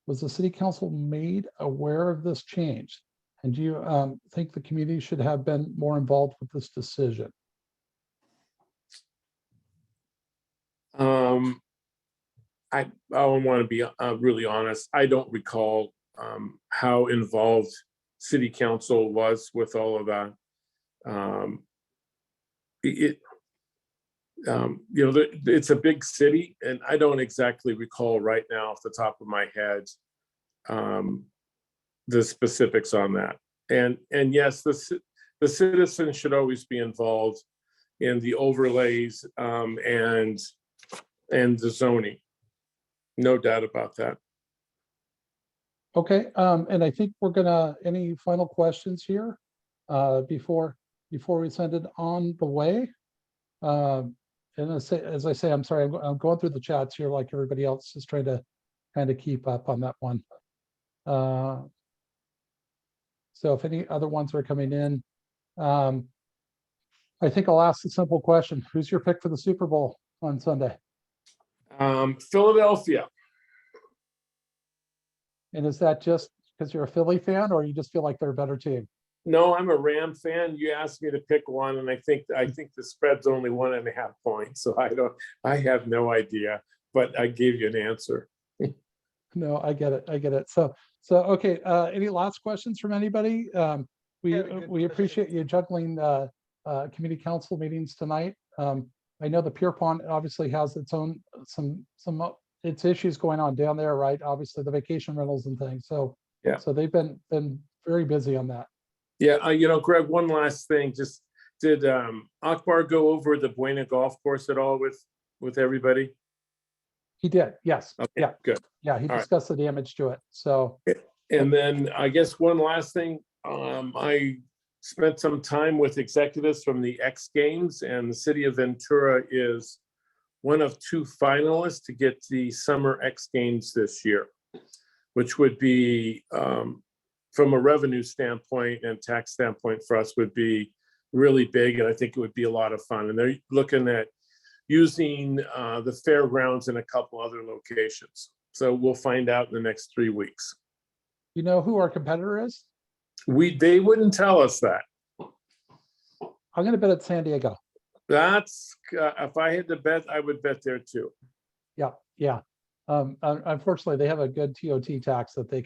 Was the city council made aware of this change? And do you think the community should have been more involved with this decision? I want to be really honest. I don't recall how involved city council was with all of that. It's a big city, and I don't exactly recall right now off the top of my head the specifics on that. And yes, the citizens should always be involved in the overlays and the zoning. No doubt about that. Okay, and I think we're gonna, any final questions here before? before we send it on the way. And as I say, I'm sorry, I'm going through the chats here like everybody else, just trying to kind of keep up on that one. So if any other ones are coming in, I think I'll ask the simple question. Who's your pick for the Super Bowl on Sunday? Philadelphia. And is that just because you're a Philly fan, or you just feel like they're a better team? No, I'm a Ram fan. You asked me to pick one, and I think the spread's only 1.5 points. So I have no idea, but I gave you an answer. No, I get it. So okay. Any last questions from anybody? We appreciate you juggling community council meetings tonight. I know the Pierpont obviously has its own its issues going on down there, right? Obviously the vacation rentals and things. So yeah. So they've been very busy on that. Yeah, Greg, one last thing. Just did Akbar go over the Buena Golf Course at all with everybody? He did, yes. Okay, yeah, good. Yeah, he All discussed the damage to it. So, and then I guess one last thing. I spent some time with executives from the X Games, and the City of Ventura is one of 2 finalists to get the Summer X Games this year, which would be from a revenue standpoint and tax standpoint for us would be really big. And I think it would be a lot of fun. And they're looking at using the fairgrounds in a couple other locations. So we'll find out in the next 3 weeks. You know who our competitor is? They wouldn't tell us that. I'm going to bet it's San Diego. That's if I had to bet, I would bet there too. Yeah. Unfortunately, they have a good TOT tax that they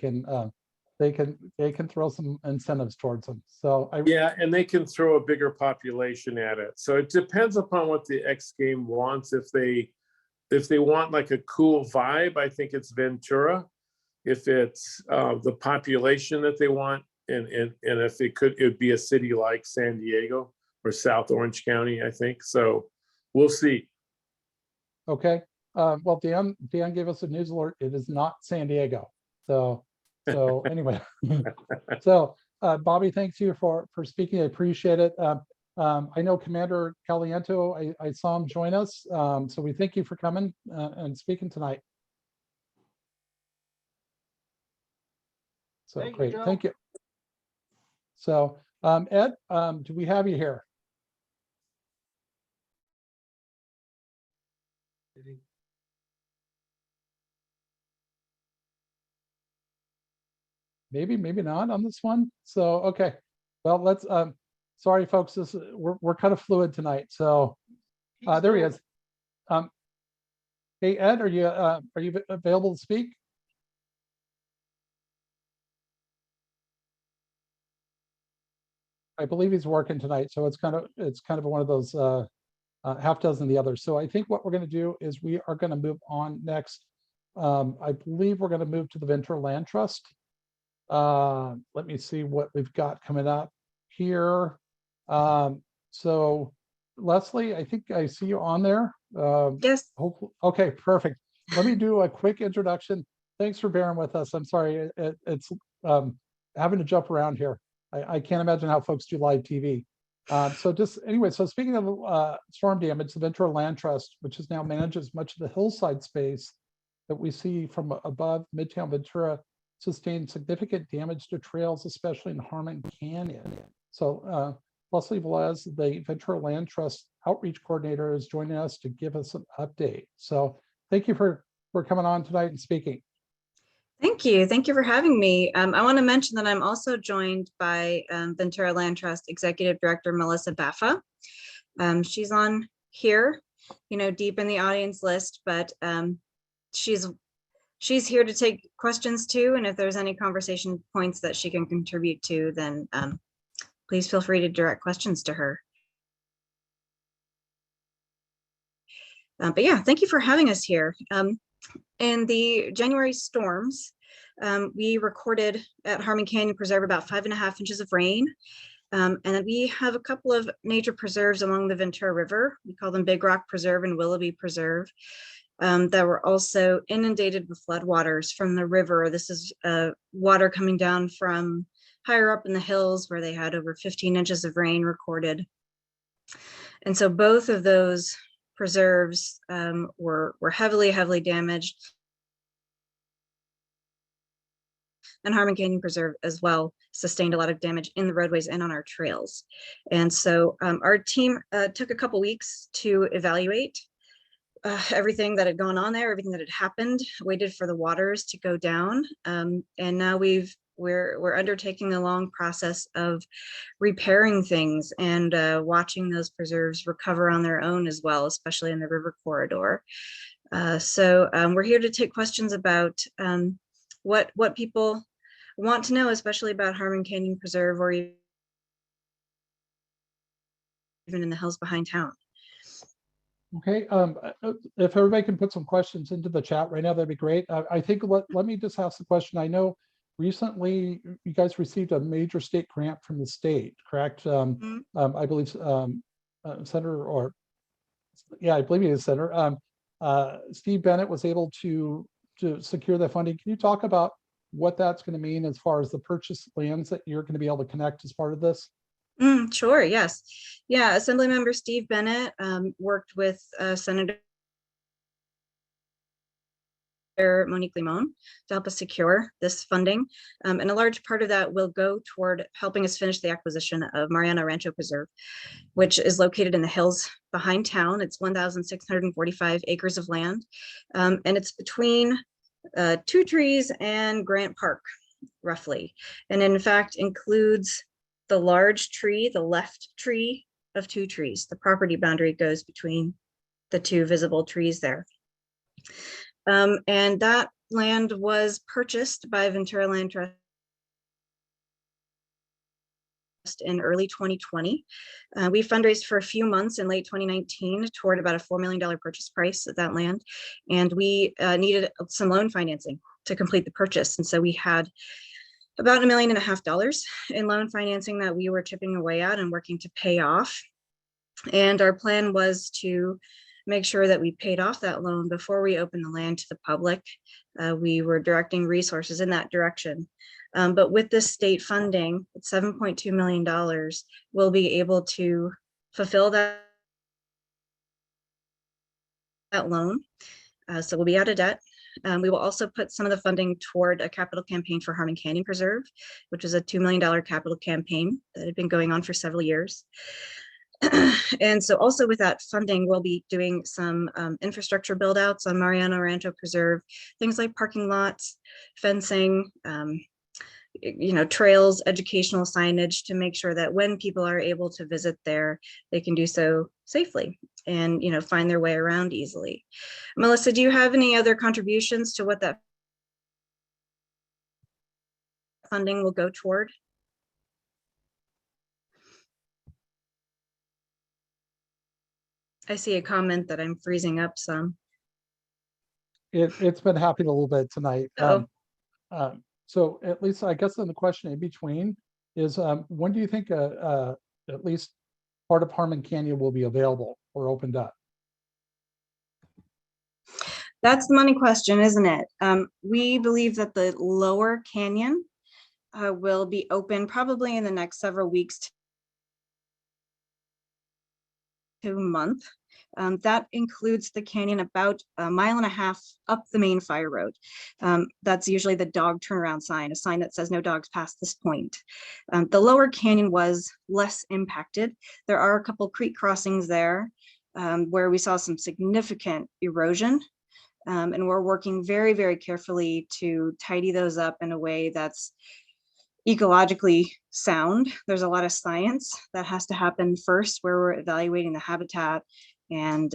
can throw some incentives towards them. So yeah, and they can throw a bigger population at it. So it depends upon what the X game wants. If they want like a cool vibe, I think it's Ventura. If it's the population that they want, and if it would be a city like San Diego or South Orange County, I think. So we'll see. Okay. Well, Dan gave us a news alert. It is not San Diego. So anyway, so Bobby, thanks you for speaking. I appreciate it. I know Commander Caliento, I saw him join us. So we thank you for coming and speaking tonight. So great, thank you. So Ed, do we have you here? Maybe not on this one. So okay, well let's. Sorry, folks. We're kind of fluid tonight. So there he is. Hey Ed, are you available to speak? I believe he's working tonight, so it's kind of one of those half dozen of the others. So I think what we're going to do is we are going to move on next. I believe we're going to move to the Ventura Land Trust. Let me see what we've got coming up here. So Leslie, I think I see you on there. Yes. Okay, perfect. Let me do a quick introduction. Thanks for bearing with us. I'm sorry, it's having to jump around here. I can't imagine how folks do live TV. So speaking of storm damage, the Ventura Land Trust, which is now manages much of the hillside space that we see from above Midtown Ventura, sustained significant damage to trails, especially in Harmon Canyon. So Leslie Velez, the Ventura Land Trust outreach coordinator, is joining us to give us an update. So thank you for coming on tonight and speaking. Thank you. Thank you for having me. I want to mention that I'm also joined by Ventura Land Trust Executive Director Melissa Baffa. She's on here, deep in the audience list, but she's here to take questions too. And if there's any conversation points that she can contribute to, then please feel free to direct questions to her. But yeah, thank you for having us here. In the January storms, we recorded at Harmon Canyon Preserve about 5.5 inches of rain. And then we have a couple of nature preserves along the Ventura River. We call them Big Rock Preserve and Willoughby Preserve, that were also inundated with floodwaters from the river. This is water coming down from higher up in the hills where they had over 15 inches of rain recorded. And so both of those preserves were heavily damaged. And Harmon Canyon Preserve as well sustained a lot of damage in the roadways and on our trails. And so our team took a couple weeks to evaluate everything that had gone on there, everything that had happened, waited for the waters to go down. And now we're undertaking a long process of repairing things and watching those preserves recover on their own as well, especially in the river corridor. So we're here to take questions about what people want to know, especially about Harmon Canyon Preserve or even in the hills behind town. Okay, if everybody can put some questions into the chat right now, that'd be great. I think let me just ask the question. I know recently you guys received a major state grant from the state, correct? I believe Senator, or yeah, I believe he is Senator. Steve Bennett was able to secure that funding. Can you talk about what that's going to mean as far as the purchase lands that you're going to be able to connect as part of this? Sure, yes. Yeah, Assemblymember Steve Bennett worked with Senator Monique Limon to help us secure this funding. And a large part of that will go toward helping us finish the acquisition of Mariana Rancho Preserve, which is located in the hills behind town. It's 1,645 acres of land. And it's between Two Trees and Grant Park, roughly. And in fact, includes the large tree, the left tree of Two Trees. The property boundary goes between the two visible trees there. And that land was purchased by Ventura Land Trust in early 2020. We fundraised for a few months in late 2019 toward about a $4 million purchase price of that land. And we needed some loan financing to complete the purchase. And so we had about $1.5 million in loan financing that we were chipping away at and working to pay off. And our plan was to make sure that we paid off that loan before we opened the land to the public. We were directing resources in that direction. But with this state funding, $7.2 million, we'll be able to fulfill that loan. So we'll be out of debt. We will also put some of the funding toward a capital campaign for Harmon Canyon Preserve, which is a $2 million capital campaign that had been going on for several years. And so also with that funding, we'll be doing some infrastructure build outs on Mariana Rancho Preserve, things like parking lots, fencing, trails, educational signage to make sure that when people are able to visit there, they can do so safely and, find their way around easily. Melissa, do you have any other contributions to what that funding will go toward? I see a comment that I'm freezing up some. It's been happening a little bit tonight. So at least I guess then the question in between is when do you think at least part of Harmon Canyon will be available or opened up? That's the money question, isn't it? We believe that the lower canyon will be open probably in the next several weeks to a month. That includes the canyon about 1.5 miles up the main fire road. That's usually the dog turnaround sign, a sign that says no dogs past this point. The lower canyon was less impacted. There are a couple creek crossings there where we saw some significant erosion. And we're working very, very carefully to tidy those up in a way that's ecologically sound. There's a lot of science that has to happen first, where we're evaluating the habitat and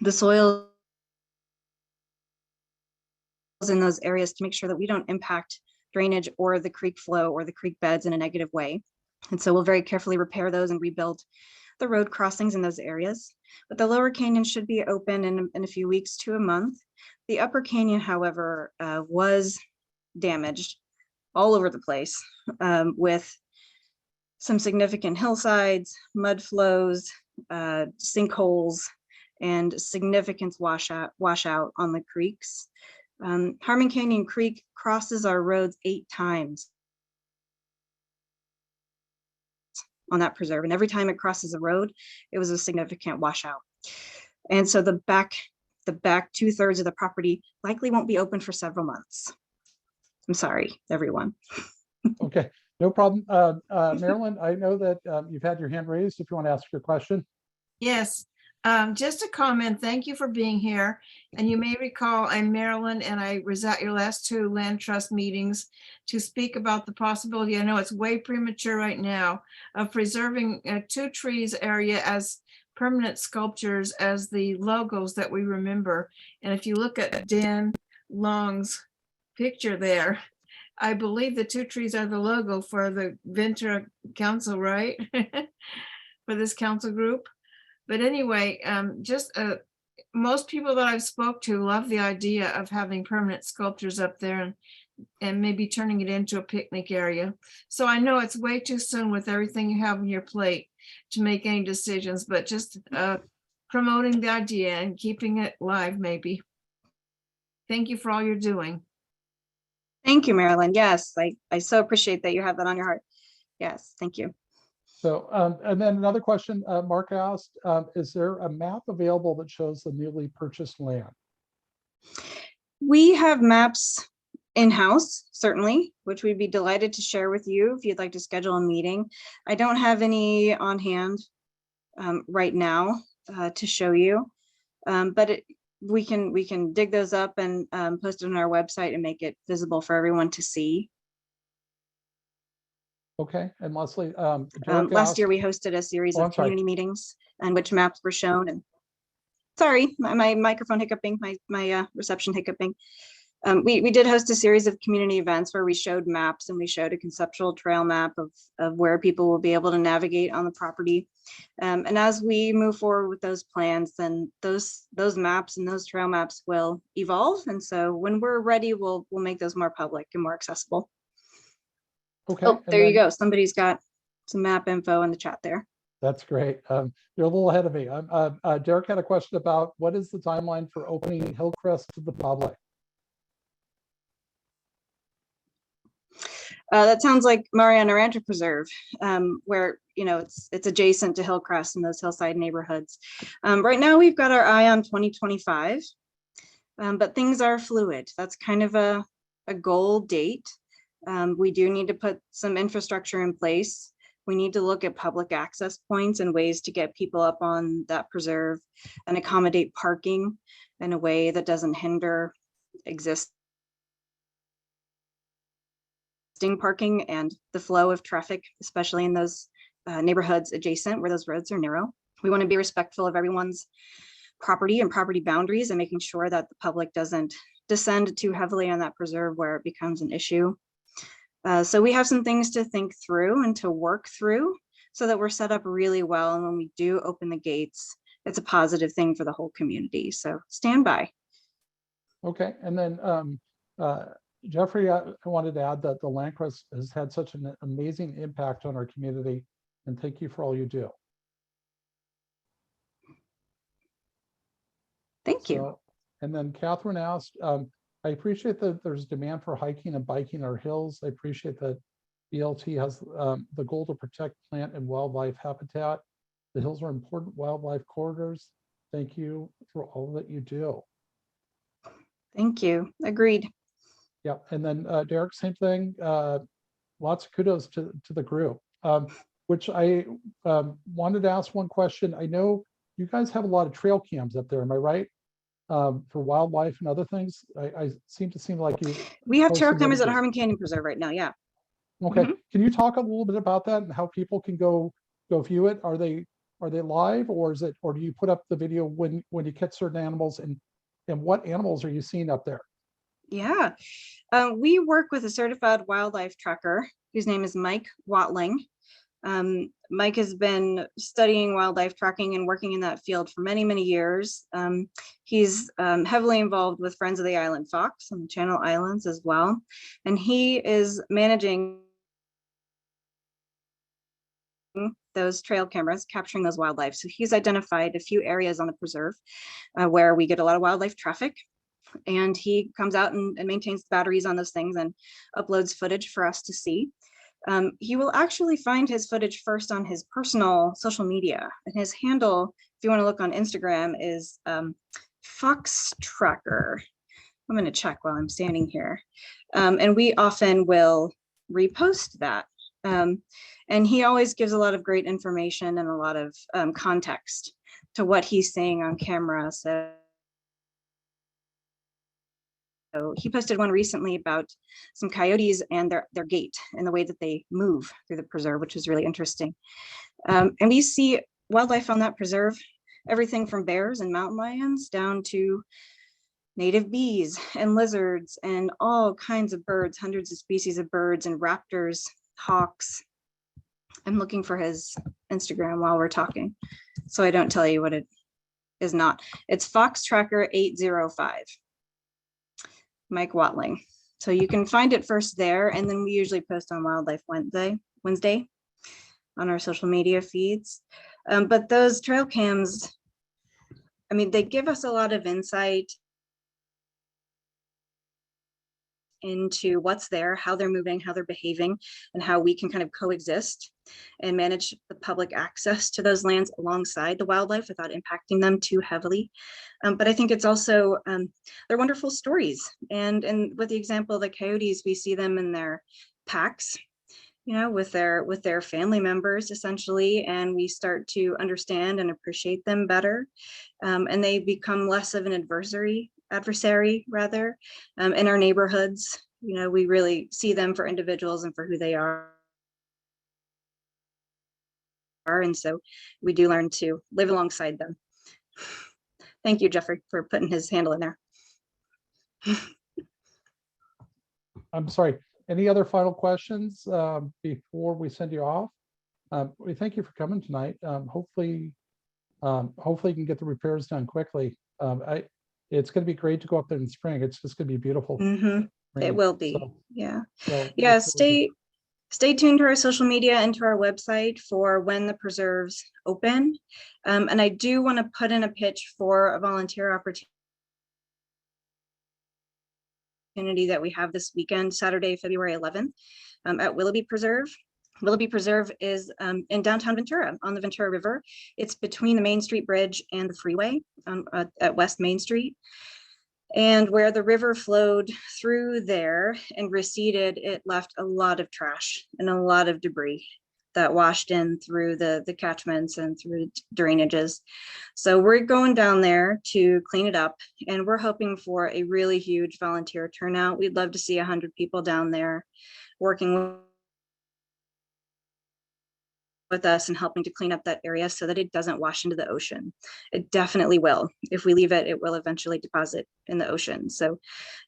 the soils in those areas to make sure that we don't impact drainage or the creek flow or the creek beds in a negative way. And so we'll very carefully repair those and rebuild the road crossings in those areas. But the lower canyon should be open in a few weeks to a month. The upper canyon, however, was damaged all over the place with some significant hillsides, mud flows, sinkholes, and significant washout on the creeks. Harmon Canyon Creek crosses our roads 8 times on that preserve. And every time it crosses the road, it was a significant washout. And so the back 2/3 of the property likely won't be open for several months. I'm sorry, everyone. Okay, no problem. Marilyn, I know that you've had your hand raised if you want to ask your question. Yes, just a comment. Thank you for being here. And you may recall I'm Marilyn and I was at your last 2 land trust meetings to speak about the possibility, I know it's way premature right now, of preserving 2 trees area as permanent sculptures as the logos that we remember. And if you look at Dan Long's picture there, I believe the 2 trees are the logo for the Ventura Council, right? For this council group. But anyway, most people that I've spoke to love the idea of having permanent sculptures up there and maybe turning it into a picnic area. So I know it's way too soon with everything you have on your plate to make any decisions, but just promoting the idea and keeping it live maybe. Thank you for all you're doing. Thank you, Marilyn. Yes, I so appreciate that you have that on your heart. Yes, thank you. So, and then another question Mark asked, is there a map available that shows the newly purchased land? We have maps in-house, certainly, which we'd be delighted to share with you if you'd like to schedule a meeting. I don't have any on hand right now to show you, but we can dig those up and post it on our website and make it visible for everyone to see. Okay, and Leslie, last year we hosted a series of community meetings and which maps were shown. And sorry, my microphone hiccuping, my reception hiccuping. We did host a series of community events where we showed maps and we showed a conceptual trail map of where people will be able to navigate on the property. And as we move forward with those plans, then those maps and those trail maps will evolve. And so when we're ready, we'll make those more public and more accessible. Okay. Oh, there you go. Somebody's got some map info in the chat there. That's great. You're a little ahead of me. Derek had a question about what is the timeline for opening Hillcrest to the public? That sounds like Mariana Rancho Preserve, where it's adjacent to Hillcrest and those hillside neighborhoods. Right now, we've got our eye on 2025, but things are fluid. That's kind of a goal date. We do need to put some infrastructure in place. We need to look at public access points and ways to get people up on that preserve and accommodate parking in a way that doesn't hinder existing parking and the flow of traffic, especially in those neighborhoods adjacent where those roads are narrow. We want to be respectful of everyone's property and property boundaries and making sure that the public doesn't descend too heavily on that preserve where it becomes an issue. So we have some things to think through and to work through so that we're set up really well. And when we do open the gates, it's a positive thing for the whole community. So stand by. Okay. And then Jeffrey, I wanted to add that the Land Trust has had such an amazing impact on our community, and thank you for all you do. Thank you. And then Catherine asked, I appreciate that there's demand for hiking and biking our hills. I appreciate that BLT has the goal to protect plant and wildlife habitat. The hills are important wildlife corridors. Thank you for all that you do. Thank you. Agreed. Yeah, and then Derek, same thing. Lots of kudos to the group, which I wanted to ask one question. I know you guys have a lot of trail cams up there, am I right? For wildlife and other things. I seem like you. We have trail cameras at Harmon Canyon Preserve right now, yeah. Okay, can you talk a little bit about that and how people can go view it? Are they live, or do you put up the video when you catch certain animals, and what animals are you seeing up there? Yeah, we work with a certified wildlife tracker whose name is Mike Watling. Mike has been studying wildlife tracking and working in that field for many, many years. He's heavily involved with Friends of the Island Fox on the Channel Islands as well. And he is managing those trail cameras, capturing those wildlife. So he's identified a few areas on the preserve where we get a lot of wildlife traffic. And he comes out and maintains the batteries on those things and uploads footage for us to see. he will actually find his footage first on his personal social media. And his handle, if you want to look on Instagram, is Fox Tracker. I'm going to check while I'm standing here. And we often will repost that. And he always gives a lot of great information and a lot of context to what he's saying on camera. So he posted one recently about some coyotes and their gait and the way that they move through the preserve, which is really interesting. And we see wildlife on that preserve, everything from bears and mountain lions down to native bees and lizards and all kinds of birds, hundreds of species of birds and raptors, hawks. I'm looking for his Instagram while we're talking, so I don't tell you what it is not. It's Fox Tracker 805. Mike Watling. So you can find it first there, and then we usually post on Wildlife Wednesday on our social media feeds. But those trail cams, I mean, they give us a lot of insight into what's there, how they're moving, how they're behaving, and how we can kind of coexist and manage the public access to those lands alongside the wildlife without impacting them too heavily. But I think it's also, they're wonderful stories. And with the example of the coyotes, we see them in their packs, you know, with their family members essentially, and we start to understand and appreciate them better. And they become less of an adversary rather in our neighborhoods. You know, we really see them for individuals and for who they are. And so we do learn to live alongside them. Thank you, Jeffrey, for putting his handle in there. I'm sorry. Any other final questions before we send you off? We thank you for coming tonight. Hopefully you can get the repairs done quickly. It's going to be great to go up there in the spring. It's just going to be beautiful. It will be. So, Yeah. so Yeah. Stay tuned to our social media and to our website for when the preserves open. And I do want to put in a pitch for a volunteer opportunity that we have this weekend, Saturday, February 11th, at Willoughby Preserve. Willoughby Preserve is in downtown Ventura on the Ventura River. It's between the Main Street Bridge and the freeway at West Main Street. And where the river flowed through there and receded, it left a lot of trash and a lot of debris that washed in through the catchments and through drainages. So we're going down there to clean it up, and we're hoping for a really huge volunteer turnout. We'd love to see 100 people down there working with us and helping to clean up that area so that it doesn't wash into the ocean. It definitely will. If we leave it, it will eventually deposit in the ocean. So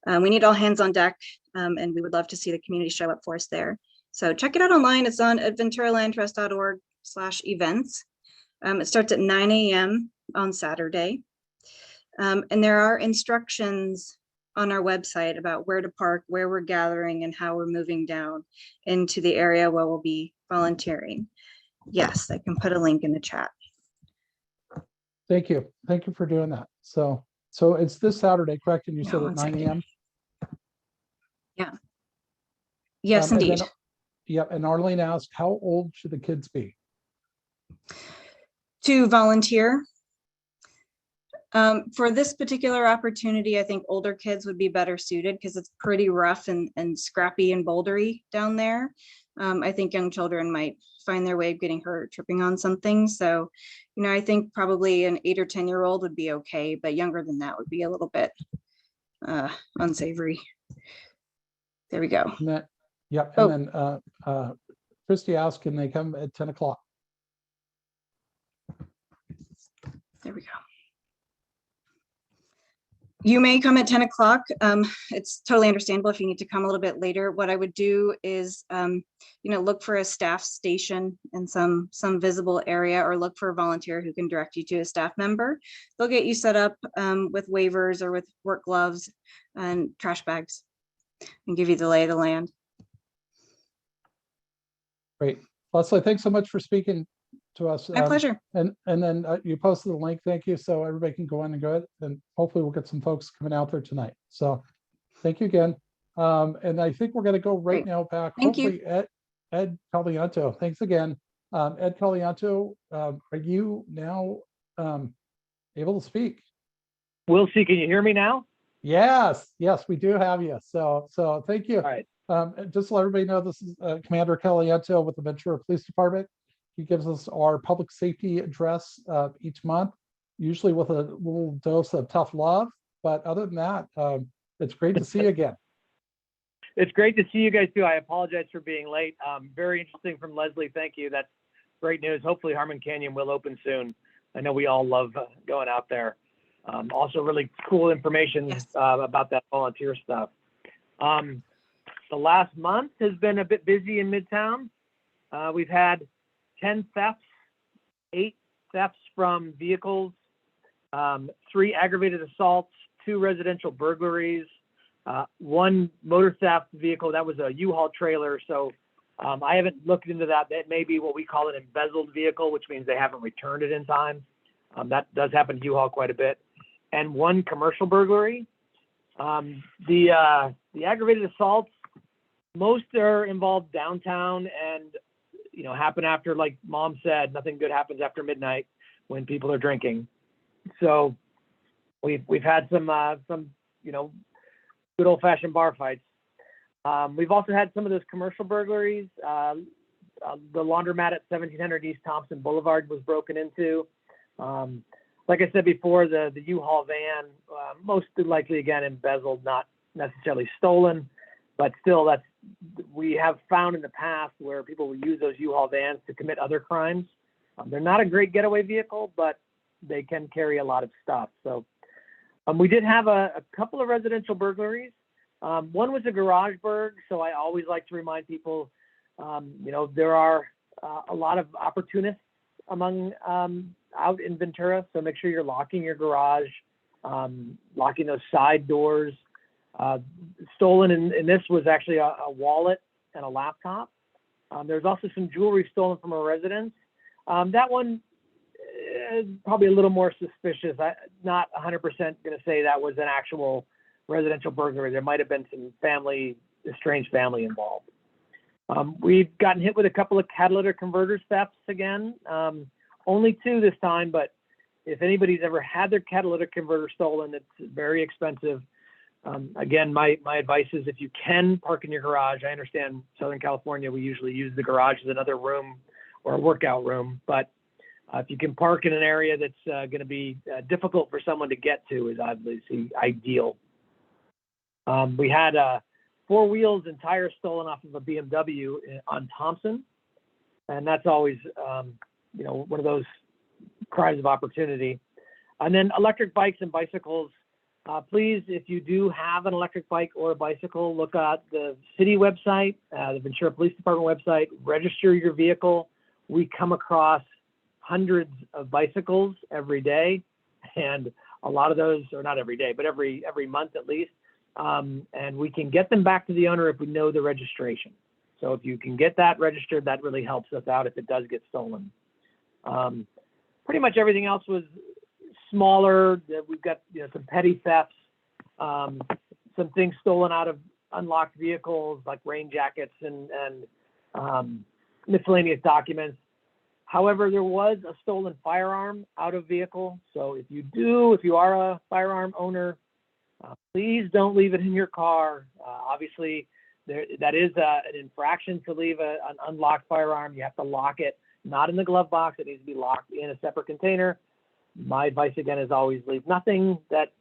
we need all hands on deck, and we would love to see the community show up for us there. So check it out online. It's on at venturalandtrust.org/events. It starts at 9 a.m. on Saturday. And there are instructions on our website about where to park, where we're gathering, and how we're moving down into the area where we'll be volunteering. Yes, I can put a link in the chat. thank you. Thank you for doing that. So it's this Saturday, correct? And you said at 9 a.m.? Yeah. Yes, And indeed. then, yep. And Arlene asked, how old should the kids be? To volunteer. For this particular opportunity, I think older kids would be better suited because it's pretty rough and scrappy and bouldery down there. I think young children might find their way of getting hurt tripping on something. So, you know, I think probably an 8 or 10-year-old would be okay, but younger than that would be a little bit unsavory. There we go. And that, yep. And then Christy asked, can they come at 10 o'clock? There we go. You may come at 10 o'clock. It's totally understandable if you need to come a little bit later. What I would do is, you know, look for a staff station in some visible area, or look for a volunteer who can direct you to a staff member. They'll get you set up with waivers or with work gloves and trash bags and give you the lay of the land. Great. Leslie, thanks so much for speaking to us. My pleasure. And then you posted the link. Thank you. So everybody can go in and go ahead, and hopefully we'll get some folks coming out there tonight. So thank you again. And I think we're going to go right now back. Thank Hopefully you. Ed Caliento, thanks again. Ed Caliento, are you now able to speak? Will C, can you hear me now? Yes, yes, we do have you. So thank you. All right. Just to let everybody know, this is Commander Caliento with the Ventura Police Department. He gives us our public safety address each month, usually with a little dose of tough love. But other than that, it's great to see you again. It's great to see you guys too. I apologize for being late. Very interesting from Leslie. Thank you. That's great news. Hopefully Harmon Canyon will open soon. I know we all love going out there. Also really cool information Yes. about that volunteer stuff. The last month has been a bit busy in Midtown. We've had 10 thefts, 8 thefts from vehicles, 3 aggravated assaults, 2 residential burglaries, 1 motor theft vehicle. That was a U-Haul trailer. So I haven't looked into that. That may be what we call an embezzled vehicle, which means they haven't returned it in time. That does happen to U-Haul quite a bit. And 1 commercial burglary. The aggravated assaults, most are involved downtown and, you know, happen after, like Mom said, nothing good happens after midnight when people are drinking. So we've had some you know, good old fashioned bar fights. We've also had some of those commercial burglaries. The laundromat at 1700 East Thompson Boulevard was broken into. Like I said before, the U-Haul van, most likely again embezzled, not necessarily stolen, but still we have found in the past where people will use those U-Haul vans to commit other crimes. They're not a great getaway vehicle, but they can carry a lot of stuff. So we did have a couple of residential burglaries. One was a garage burg, so I always like to remind people, you know, there are a lot of opportunists among out in Ventura, so make sure you're locking your garage, locking those side doors. Stolen in this was actually a wallet and a laptop. There's also some jewelry stolen from a residence. That one is probably a little more suspicious. I'm not 100% going to say that was an actual residential burglary. There might have been some estranged family involved. We've gotten hit with a couple of catalytic converter thefts again. Only 2 this time, but if anybody's ever had their catalytic converter stolen, it's very expensive. Again, my advice is if you can park in your garage. I understand Southern California, we usually use the garage as another room or a workout room, but if you can park in an area that's going to be difficult for someone to get to, is obviously ideal. We had 4 wheels and tires stolen off of a BMW on Thompson, and that's always you know, one of those crimes of opportunity. And then electric bikes and bicycles. Please, if you do have an electric bike or a bicycle, look at the city website, the Ventura Police Department website, register your vehicle. We come across hundreds of bicycles every day, and a lot of those, or not every day, but every month at least. And we can get them back to the owner if we know the registration. So if you can get that registered, that really helps us out if it does get stolen. Pretty much everything else was smaller. We've got, you know, some petty thefts, some things stolen out of unlocked vehicles like rain jackets and miscellaneous documents. However, there was a stolen firearm out of vehicle. So if you are a firearm owner, please don't leave it in your car. Obviously, that is an infraction to leave an unlocked firearm. You have to lock it, not in the glove box. It needs to be locked in a separate container. My advice again is always leave nothing that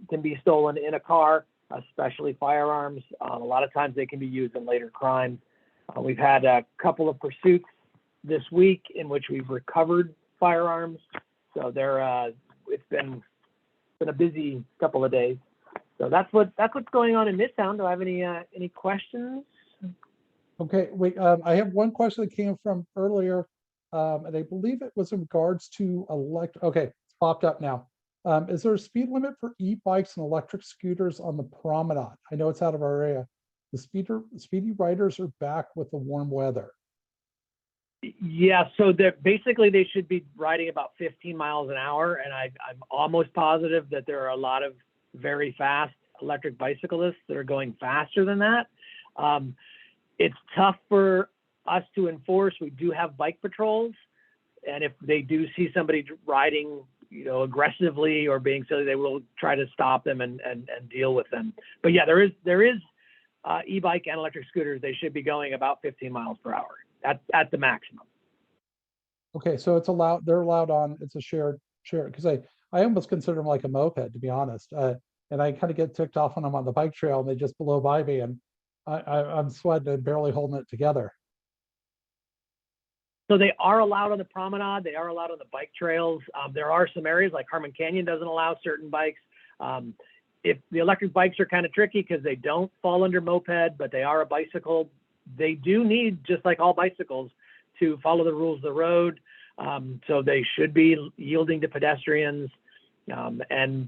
can be stolen in a car, especially firearms. A lot of times they can be used in later crimes. We've had a couple of pursuits this week in which we've recovered firearms. So it's been a busy couple of days. So that's what's going on in Midtown. Do I have any questions? Okay, wait, I have one question that came from earlier, and I believe it was in regards to okay, it's popped up now. Is there a speed limit for e-bikes and electric scooters on the promenade? I know it's out of our area. The speedy riders are back with the warm weather. Yeah, so basically they should be riding about 15 miles an hour, and I'm almost positive that there are a lot of very fast electric bicyclists that are going faster than that. It's tough for us to enforce, we do have bike patrols. And if they do see somebody riding, aggressively or being silly, they will try to stop them and deal with them. But yeah, there is e-bike and electric scooters. They should be going about 15 miles per hour at the maximum. Okay, so it's allowed, they're allowed on, it's a shared, because I almost consider them like a moped, to be honest. And I kind of get ticked off when I'm on the bike trail and they just blow by me and I'm sweating and barely holding it together. So they are allowed on the promenade. They are allowed on the bike trails. There are some areas like Harmon Canyon doesn't allow certain bikes. If the electric bikes are kind of tricky because they don't fall under moped, but they are a bicycle, they do need, just like all bicycles, to follow the rules of the road. So they should be yielding to pedestrians. And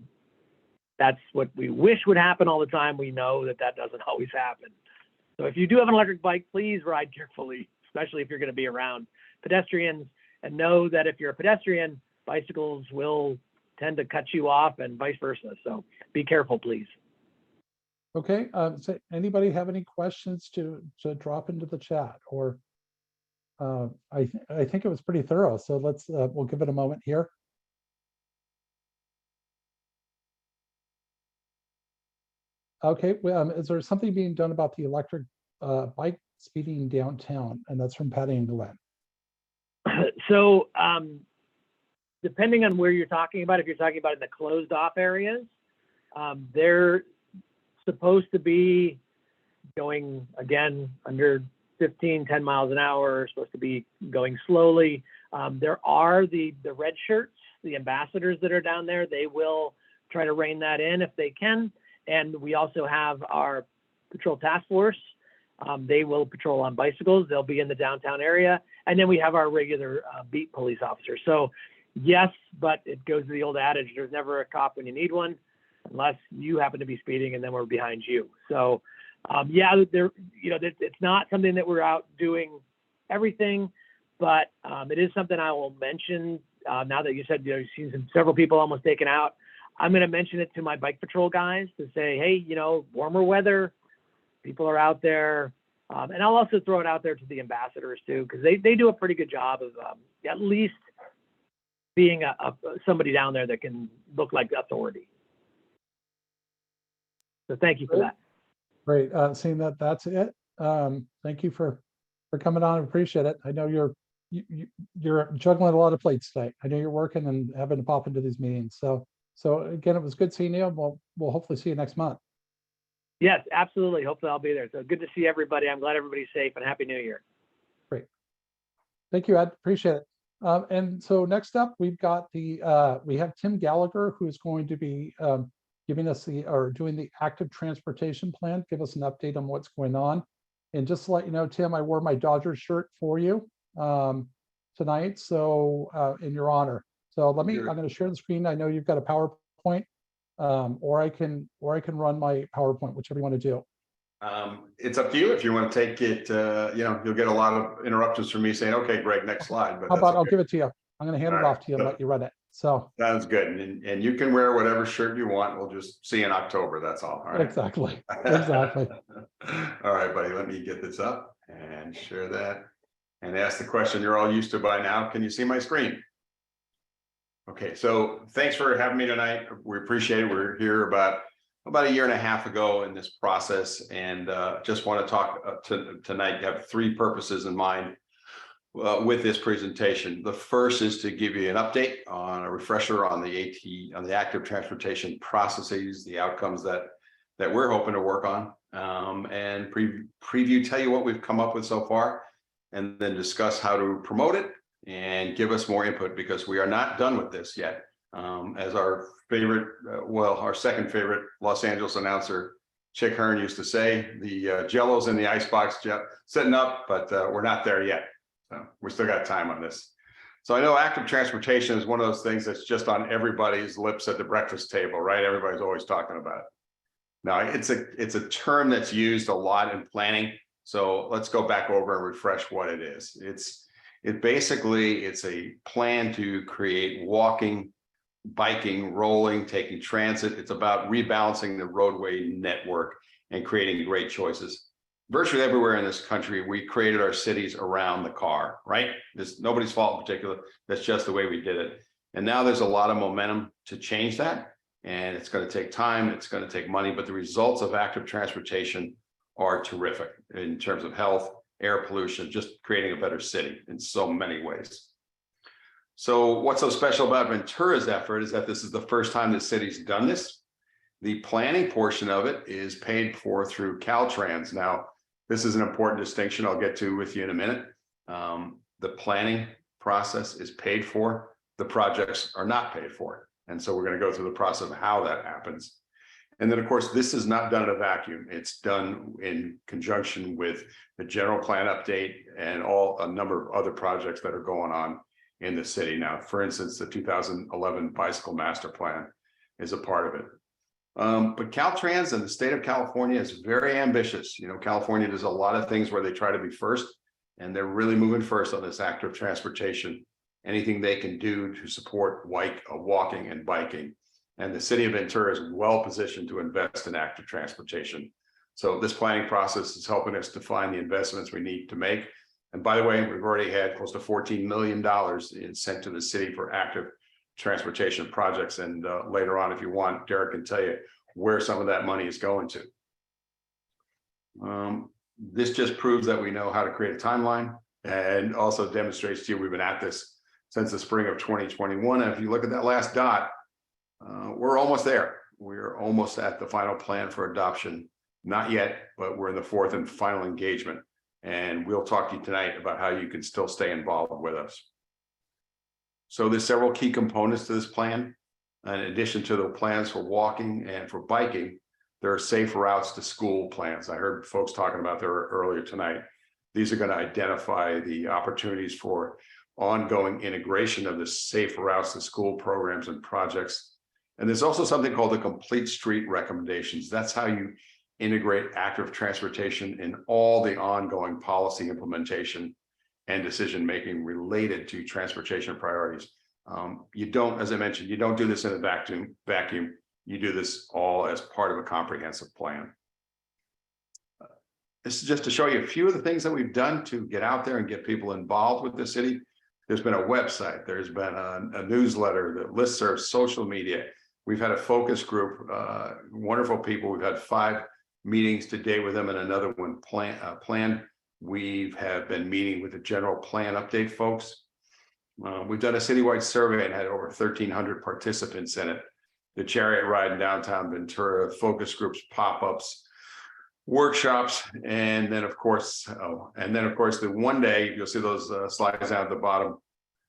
that's what we wish would happen all the time. We know that doesn't always happen. So if you do have an electric bike, please ride carefully, especially if you're going to be around pedestrians, and know that if you're a pedestrian, bicycles will tend to cut you off and vice versa. So be careful, please. Okay, so anybody have any questions to drop into the chat? Or I think it was pretty thorough, so let's we'll give it a moment here. Okay, well, is there something being done about the electric bike speeding downtown? And that's from Patty and Glenn. So depending on where you're talking about, if you're talking about in the closed off areas, they're supposed to be going, again, under 10 miles an hour, supposed to be going slowly. There are the red shirts, the ambassadors that are down there. They will try to rein that in if they can. And we also have our patrol task force. They will patrol on bicycles. They'll be in the downtown area. And then we have our regular beat police officers. So yes, but it goes to the old adage, there's never a cop when you need one, unless you happen to be speeding and then we're behind you. So yeah, it's not something that we're out doing everything, but it is something I will mention now that you said, you've seen several people almost taken out. I'm going to mention it to my bike patrol guys to say, hey, warmer weather, people are out there. And I'll also throw it out there to the ambassadors too, because they do a pretty good job of at least being somebody down there that can look like authority. So thank you for that. Great. Seeing that's it. Thank you for coming on. I appreciate it. I know you're juggling a lot of plates today. I know you're working and having to pop into these meetings. So again, it was good seeing you. We'll hopefully see you next month. Yes, absolutely. Hopefully I'll be there. So good to see everybody. I'm glad everybody's safe, and Happy New Year. Great. Thank you, Ed. Appreciate it. And so next up, we've got we have Tim Gallagher, who's going to be giving us doing the active transportation plan, give us an update on what's going on. And just to let you know, Tim, I wore my Dodgers shirt for you tonight, so in your honor. So I'm going to share the screen. I know you've got a PowerPoint, or I can run my PowerPoint, whichever you want to do. It's up to you. If you want to take it, you'll get a lot of interruptions from me saying, okay, Greg, next slide. But how about I'll give it to you. I'm going to hand it off to you and let you run it. So sounds good. And you can wear whatever shirt you want. We'll just see in October. That's all. All right. Exactly. All right, buddy, let me get this up and share that and ask the question you're all used to by now. Can you see my screen? Okay, so thanks for having me tonight. We appreciate it. We're here about a year and a half ago in this process, and just want to talk tonight. You have three purposes in mind with this presentation. The first is to give you an update on a refresher on the active transportation processes, the outcomes that we're hoping to work on, and preview, tell you what we've come up with so far, and then discuss how to promote it and give us more input, because we are not done with this yet. As our favorite, our second favorite Los Angeles announcer, Chick Hearn, used to say, the Jello's in the icebox sitting up, but we're not there yet. So we still got time on this. So I know active transportation is one of those things that's just on everybody's lips at the breakfast table, right? Everybody's always talking about it. Now, it's a term that's used a lot in planning. So let's go back over and refresh what it is. It's a plan to create walking, biking, rolling, taking transit. It's about rebalancing the roadway network and creating great choices. virtually everywhere in this country, we created our cities around the car, right? This nobody's fault in particular. That's just the way we did it. And now there's a lot of momentum to change that. And it's going to take time, it's going to take money, but the results of active transportation are terrific in terms of health, air pollution, just creating a better city in so many ways. So what's so special about Ventura's effort is that this is the first time the city's done this. The planning portion of it is paid for through Caltrans. Now, this is an important distinction I'll get to with you in a minute. The planning process is paid for. The projects are not paid for. And so we're going to go through the process of how that happens. And then, of course, this is not done in a vacuum. It's done in conjunction with the general plan update and a number of other projects that are going on in the city now. For instance, the 2011 bicycle master plan is a part of it. But Caltrans and the state of California is very ambitious. You know, California does a lot of things where they try to be first, and they're really moving first on this active transportation. Anything they can do to support walking and biking. And the city of Ventura is well positioned to invest in active transportation. So this planning process is helping us define the investments we need to make. And by the way, we've already had close to $14 million sent to the city for active transportation projects. And later on, if you want, Derek can tell you where some of that money is going to. This just proves that we know how to create a timeline, and also demonstrates to you we've been at this since the spring of 2021. And if you look at that last dot, we're almost there. We're almost at the final plan for adoption. Not yet, but we're in the fourth and final engagement. And we'll talk to you tonight about how you can still stay involved with us. So there's several key components to this plan. In addition to the plans for walking and for biking, there are safe routes to school plans. I heard folks talking about there earlier tonight. These are going to identify the opportunities for ongoing integration of the safe routes to school programs and projects. And there's also something called the complete street recommendations. That's how you integrate active transportation in all the ongoing policy implementation and decision-making related to transportation priorities. You don't, as I mentioned, you don't do this in a vacuum. You do this all as part of a comprehensive plan. This is just to show you a few of the things that we've done to get out there and get people involved with the city. There's been a website, there's been a newsletter, the listserv, social media. We've had a focus group, wonderful people. We've had 5 meetings today with them and another one planned. We have been meeting with the general plan update folks. We've done a citywide survey and had over 1,300 participants in it. The chariot ride in downtown Ventura, focus groups, pop-ups, workshops, and then of course, the one day, you'll see those slides down at the bottom.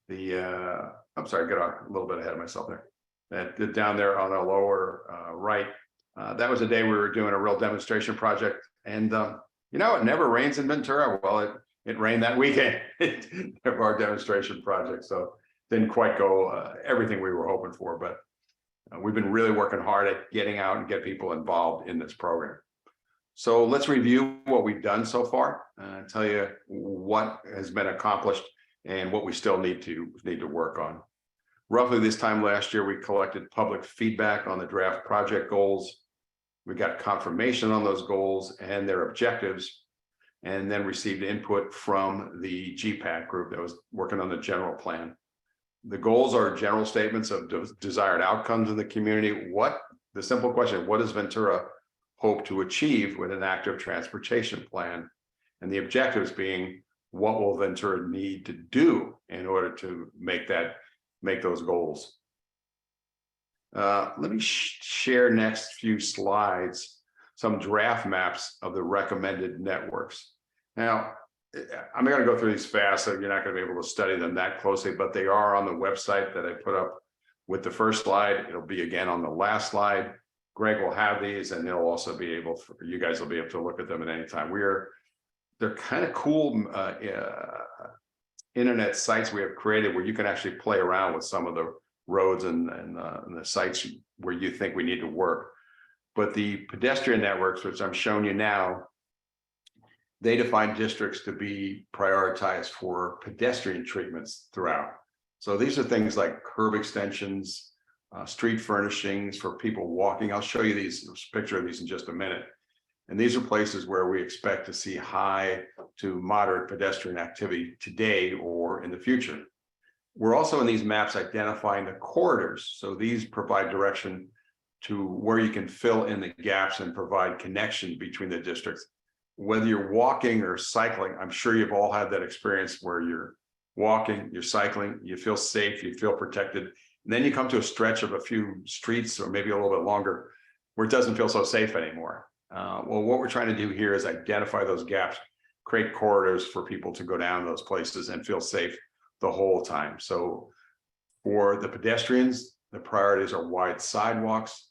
I'm sorry, got a little bit ahead of myself there. That down there on the lower right, that was a day we were doing a real demonstration project. And you know, it never rains in Ventura. Well, it rained that weekend of our demonstration project, so didn't quite go everything we were hoping for, but we've been really working hard at getting out and get people involved in this program. So let's review what we've done so far, tell you what has been accomplished and what we still need to work on. Roughly this time last year, we collected public feedback on the draft project goals. We got confirmation on those goals and their objectives, and then received input from the GPAC group that was working on the general plan. The goals are general statements of desired outcomes in the community. The simple question, what does Ventura hope to achieve with an active transportation plan? And the objectives being, what will Ventura need to do in order to make those goals? Let me share next few slides some draft maps of the recommended networks. Now, I'm going to go through these fast, so you're not going to be able to study them that closely, but they are on the website that I put up with the first slide. It'll be again on the last slide. Greg will have these, and they'll also be able, you guys will be able to look at them at any time. They're kind of cool internet sites we have created where you can actually play around with some of the roads and the sites where you think we need to work. But the pedestrian networks, which I'm showing you now, they define districts to be prioritized for pedestrian treatments throughout. So these are things like curb extensions, street furnishings for people walking. I'll show you a picture of these in just a minute. And these are places where we expect to see high to moderate pedestrian activity today or in the future. We're also in these maps identifying the corridors. So these provide direction to where you can fill in the gaps and provide connection between the districts. Whether you're walking or cycling, I'm sure you've all had that experience where you're walking, you're cycling, you feel safe, you feel protected. And then you come to a stretch of a few streets or maybe a little bit longer where it doesn't feel so safe anymore. Well, what we're trying to do here is identify those gaps, create corridors for people to go down those places and feel safe the whole time. So for the pedestrians, the priorities are wide sidewalks,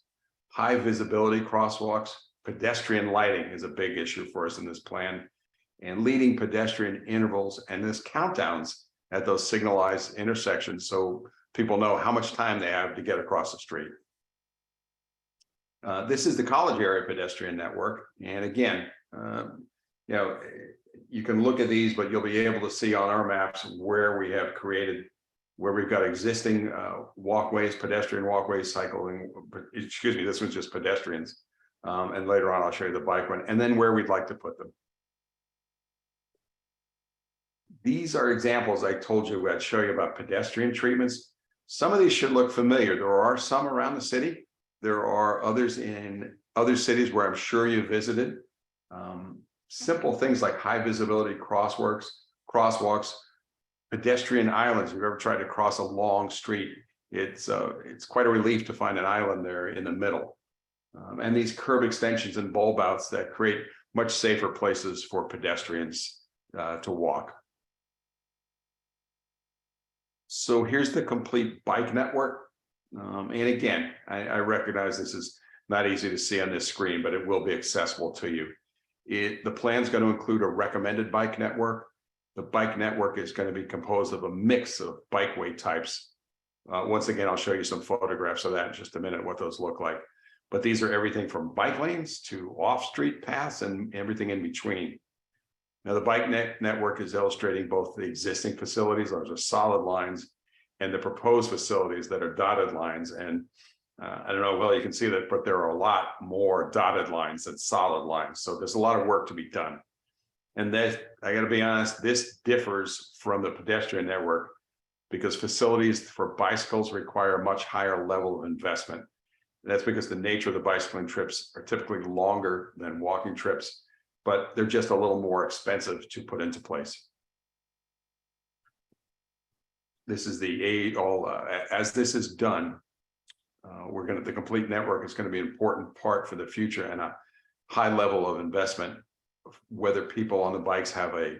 high visibility crosswalks. Pedestrian lighting is a big issue for us in this plan, and leading pedestrian intervals and this countdowns at those signalized intersections so people know how much time they have to get across the street. This is the college area pedestrian network. And again, you can look at these, but you'll be able to see on our maps where we have created, where we've got existing walkways, pedestrian walkways, cycling, excuse me, this one's just pedestrians. And later on, I'll show you the bike one, and then where we'd like to put them. These are examples I told you I'd show you about pedestrian treatments. Some of these should look familiar. There are some around the city. There are others in other cities where I'm sure you visited. Simple things like high visibility crosswalks, pedestrian islands. If you've ever tried to cross a long street, it's quite a relief to find an island there in the middle. And these curb extensions and bulb outs that create much safer places for pedestrians to walk. So here's the complete bike network. And again, I recognize this is not easy to see on this screen, but it will be accessible to you. The plan is going to include a recommended bike network. The bike network is going to be composed of a mix of bikeway types. Once again, I'll show you some photographs of that in just a minute, what those look like. But these are everything from bike lanes to off-street paths and everything in between. Now, the bike network is illustrating both the existing facilities, those are solid lines, and the proposed facilities that are dotted lines. And I don't know, well, you can see that, but there are a lot more dotted lines than solid lines. So there's a lot of work to be done. And that, I got to be honest, this differs from the pedestrian network because facilities for bicycles require a much higher level of investment. And that's because the nature of the bicycling trips are typically longer than walking trips, but they're just a little more expensive to put into place. This is the as this is done, the complete network is going to be an important part for the future and a high level of investment, whether people on the bikes have a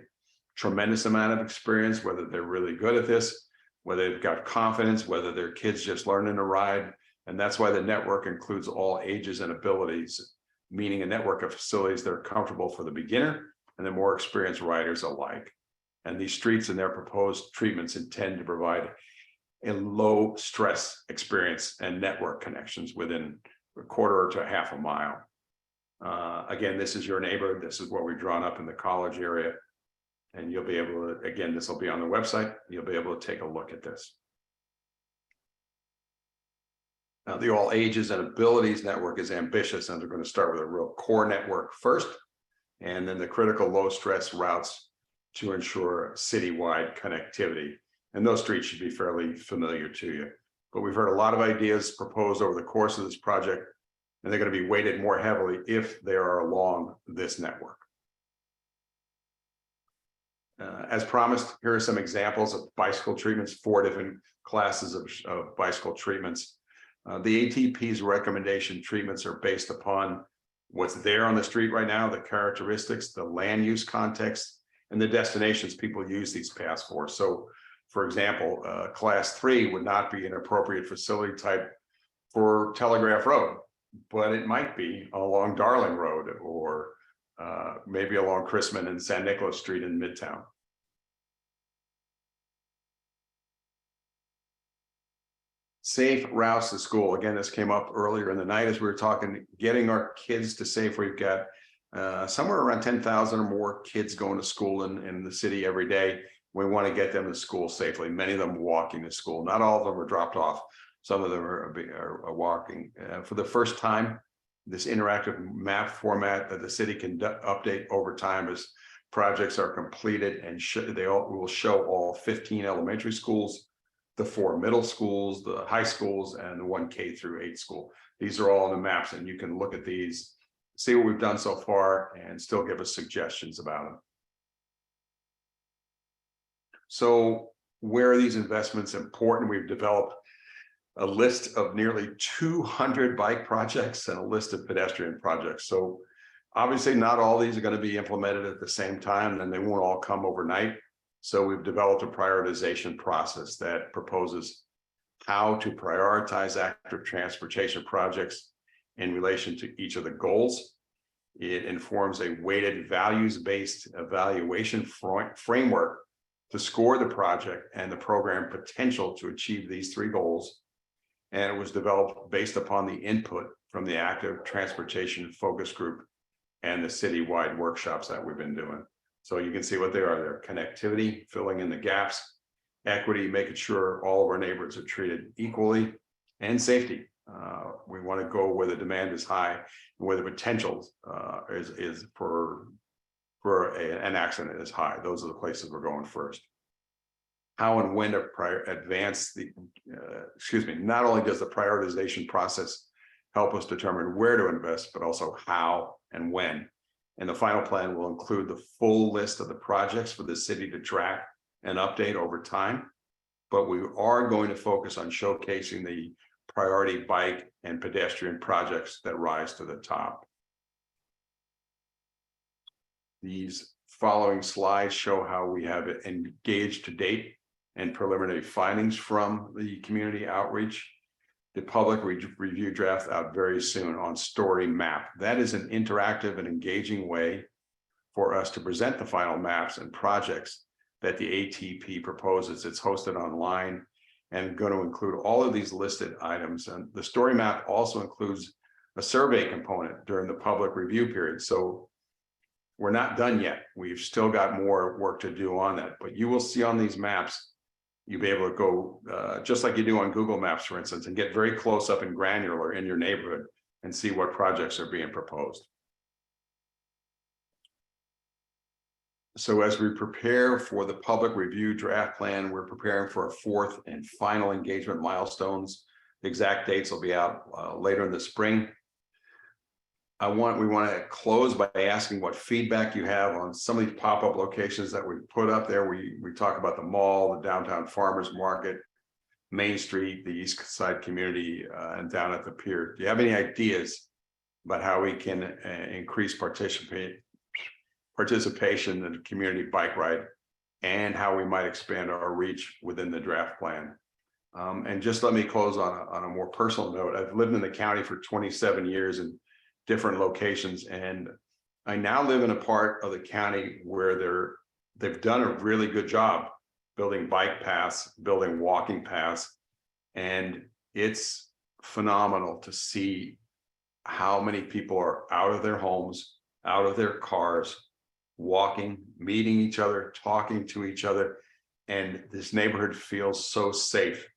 tremendous amount of experience, whether they're really good at this, whether they've got confidence, whether their kids just learning to ride. And that's why the network includes all ages and abilities, meaning a network of facilities that are comfortable for the beginner and the more experienced riders alike. And these streets and their proposed treatments intend to provide a low stress experience and network connections within a quarter to half a mile. Again, this is your neighbor. This is what we've drawn up in the college area. And you'll be able to, again, this will be on the website. You'll be able to take a look at this. Now, the all ages and abilities network is ambitious, and they're going to start with a real core network first, and then the critical low stress routes to ensure citywide connectivity. And those streets should be fairly familiar to you. But we've heard a lot of ideas proposed over the course of this project, and they're going to be weighted more heavily if they are along this network. As promised, here are some examples of bicycle treatments, 4 different classes of bicycle treatments. The ATP's recommendation treatments are based upon what's there on the street right now, the characteristics, the land use context, and the destinations people use these paths for. So, for example, class 3 would not be an appropriate facility type for Telegraph Road, but it might be along Darling Road or maybe along Chrisman and San Nicolas Street in Midtown. Safe routes to school. Again, this came up earlier in the night as we were talking, getting our kids to safe. We've got somewhere around 10,000 or more kids going to school in the city every day. We want to get them to school safely. Many of them walking to school. Not all of them are dropped off. Some of them are walking. For the first time, this interactive map format that the city can update over time as projects are completed, and will show all 15 elementary schools, the 4 middle schools, the high schools, and the 1 K through 8 school. These are all on the maps, and you can look at these, see what we've done so far, and still give us suggestions about them. So where are these investments important? We've developed a list of nearly 200 bike projects and a list of pedestrian projects. So obviously not all these are going to be implemented at the same time, and they won't all come overnight. So we've developed a prioritization process that proposes how to prioritize active transportation projects in relation to each of the goals. It informs a weighted values-based evaluation framework to score the project and the program potential to achieve these 3 goals. And it was developed based upon the input from the active transportation focus group and the citywide workshops that we've been doing. So you can see what they are. They're connectivity, filling in the gaps, equity, making sure all of our neighborhoods are treated equally, and safety. We want to go where the demand is high and where the potential is for an accident is high. Those are the places we're going first. How and when to advance the, not only does the prioritization process help us determine where to invest, but also how and when. And the final plan will include the full list of the projects for the city to track and update over time. But we are going to focus on showcasing the priority bike and pedestrian projects that rise to the top. These following slides show how we have engaged to date and preliminary findings from the community outreach. The public review draft out very soon on story map. That is an interactive and engaging way for us to present the final maps and projects that the ATP proposes. It's hosted online and going to include all of these listed items. And the story map also includes a survey component during the public review period. So we're not done yet. We've still got more work to do on that, but you will see on these maps, you'll be able to go just like you do on Google Maps, for instance, and get very close up and granular in your neighborhood and see what projects are being proposed. So as we prepare for the public review draft plan, we're preparing for a 4th and final engagement milestones. The exact dates will be out later in the spring. We want to close by asking what feedback you have on some of these pop-up locations that we put up there. We talk about the mall, the downtown farmers market, Main Street, the East Side community, and down at the pier. Do you have any ideas about how we can increase participation in the community bike ride, and how we might expand our reach within the draft plan? And just let me close on a more personal note. I've lived in the county for 27 years in different locations, and I now live in a part of the county where they've done a really good job building bike paths, building walking paths, and it's phenomenal to see how many people are out of their homes, out of their cars, walking, meeting each other, talking to each other, and this neighborhood feels so safe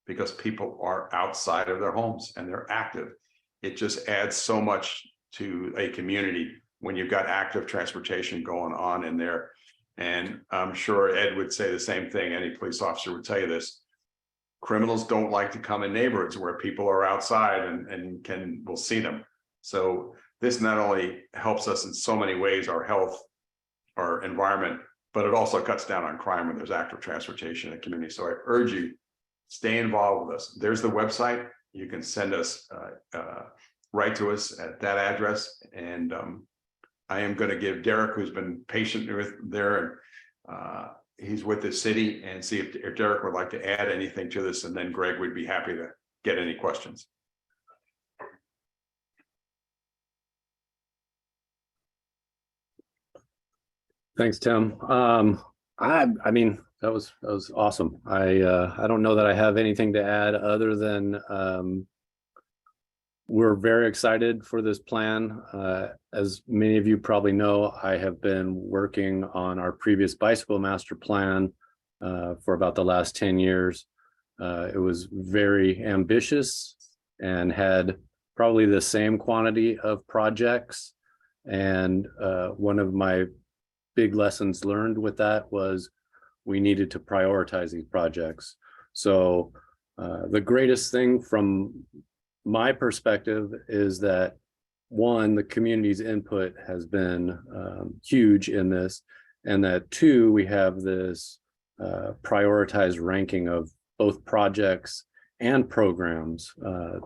because people are outside of their homes and they're active. It just adds so much to a community when you've got active transportation going on in there. And I'm sure Ed would say the same thing. Any police officer would tell you this. Criminals don't like to come in neighborhoods where people are outside and will see them. So this not only helps us in so many ways, our health, our environment, but it also cuts down on crime when there's active transportation in the community. So I urge you, stay involved with us. There's the website. You can send us write to us at that address, and I am going to give Derek, who's been patient with there, he's with the city, and see if Derek would like to add anything to this, and then Greg would be happy to get any questions. Thanks, Tim. I mean, that was awesome. I don't know that I have anything to add other than we're very excited for this plan. As many of you probably know, I have been working on our previous bicycle master plan for about the last 10 years. It was very ambitious and had probably the same quantity of projects. And one of my big lessons learned with that was we needed to prioritize these projects. So the greatest thing from my perspective is that, one, the community's input has been huge in this, and that two, we have this prioritized ranking of both projects and programs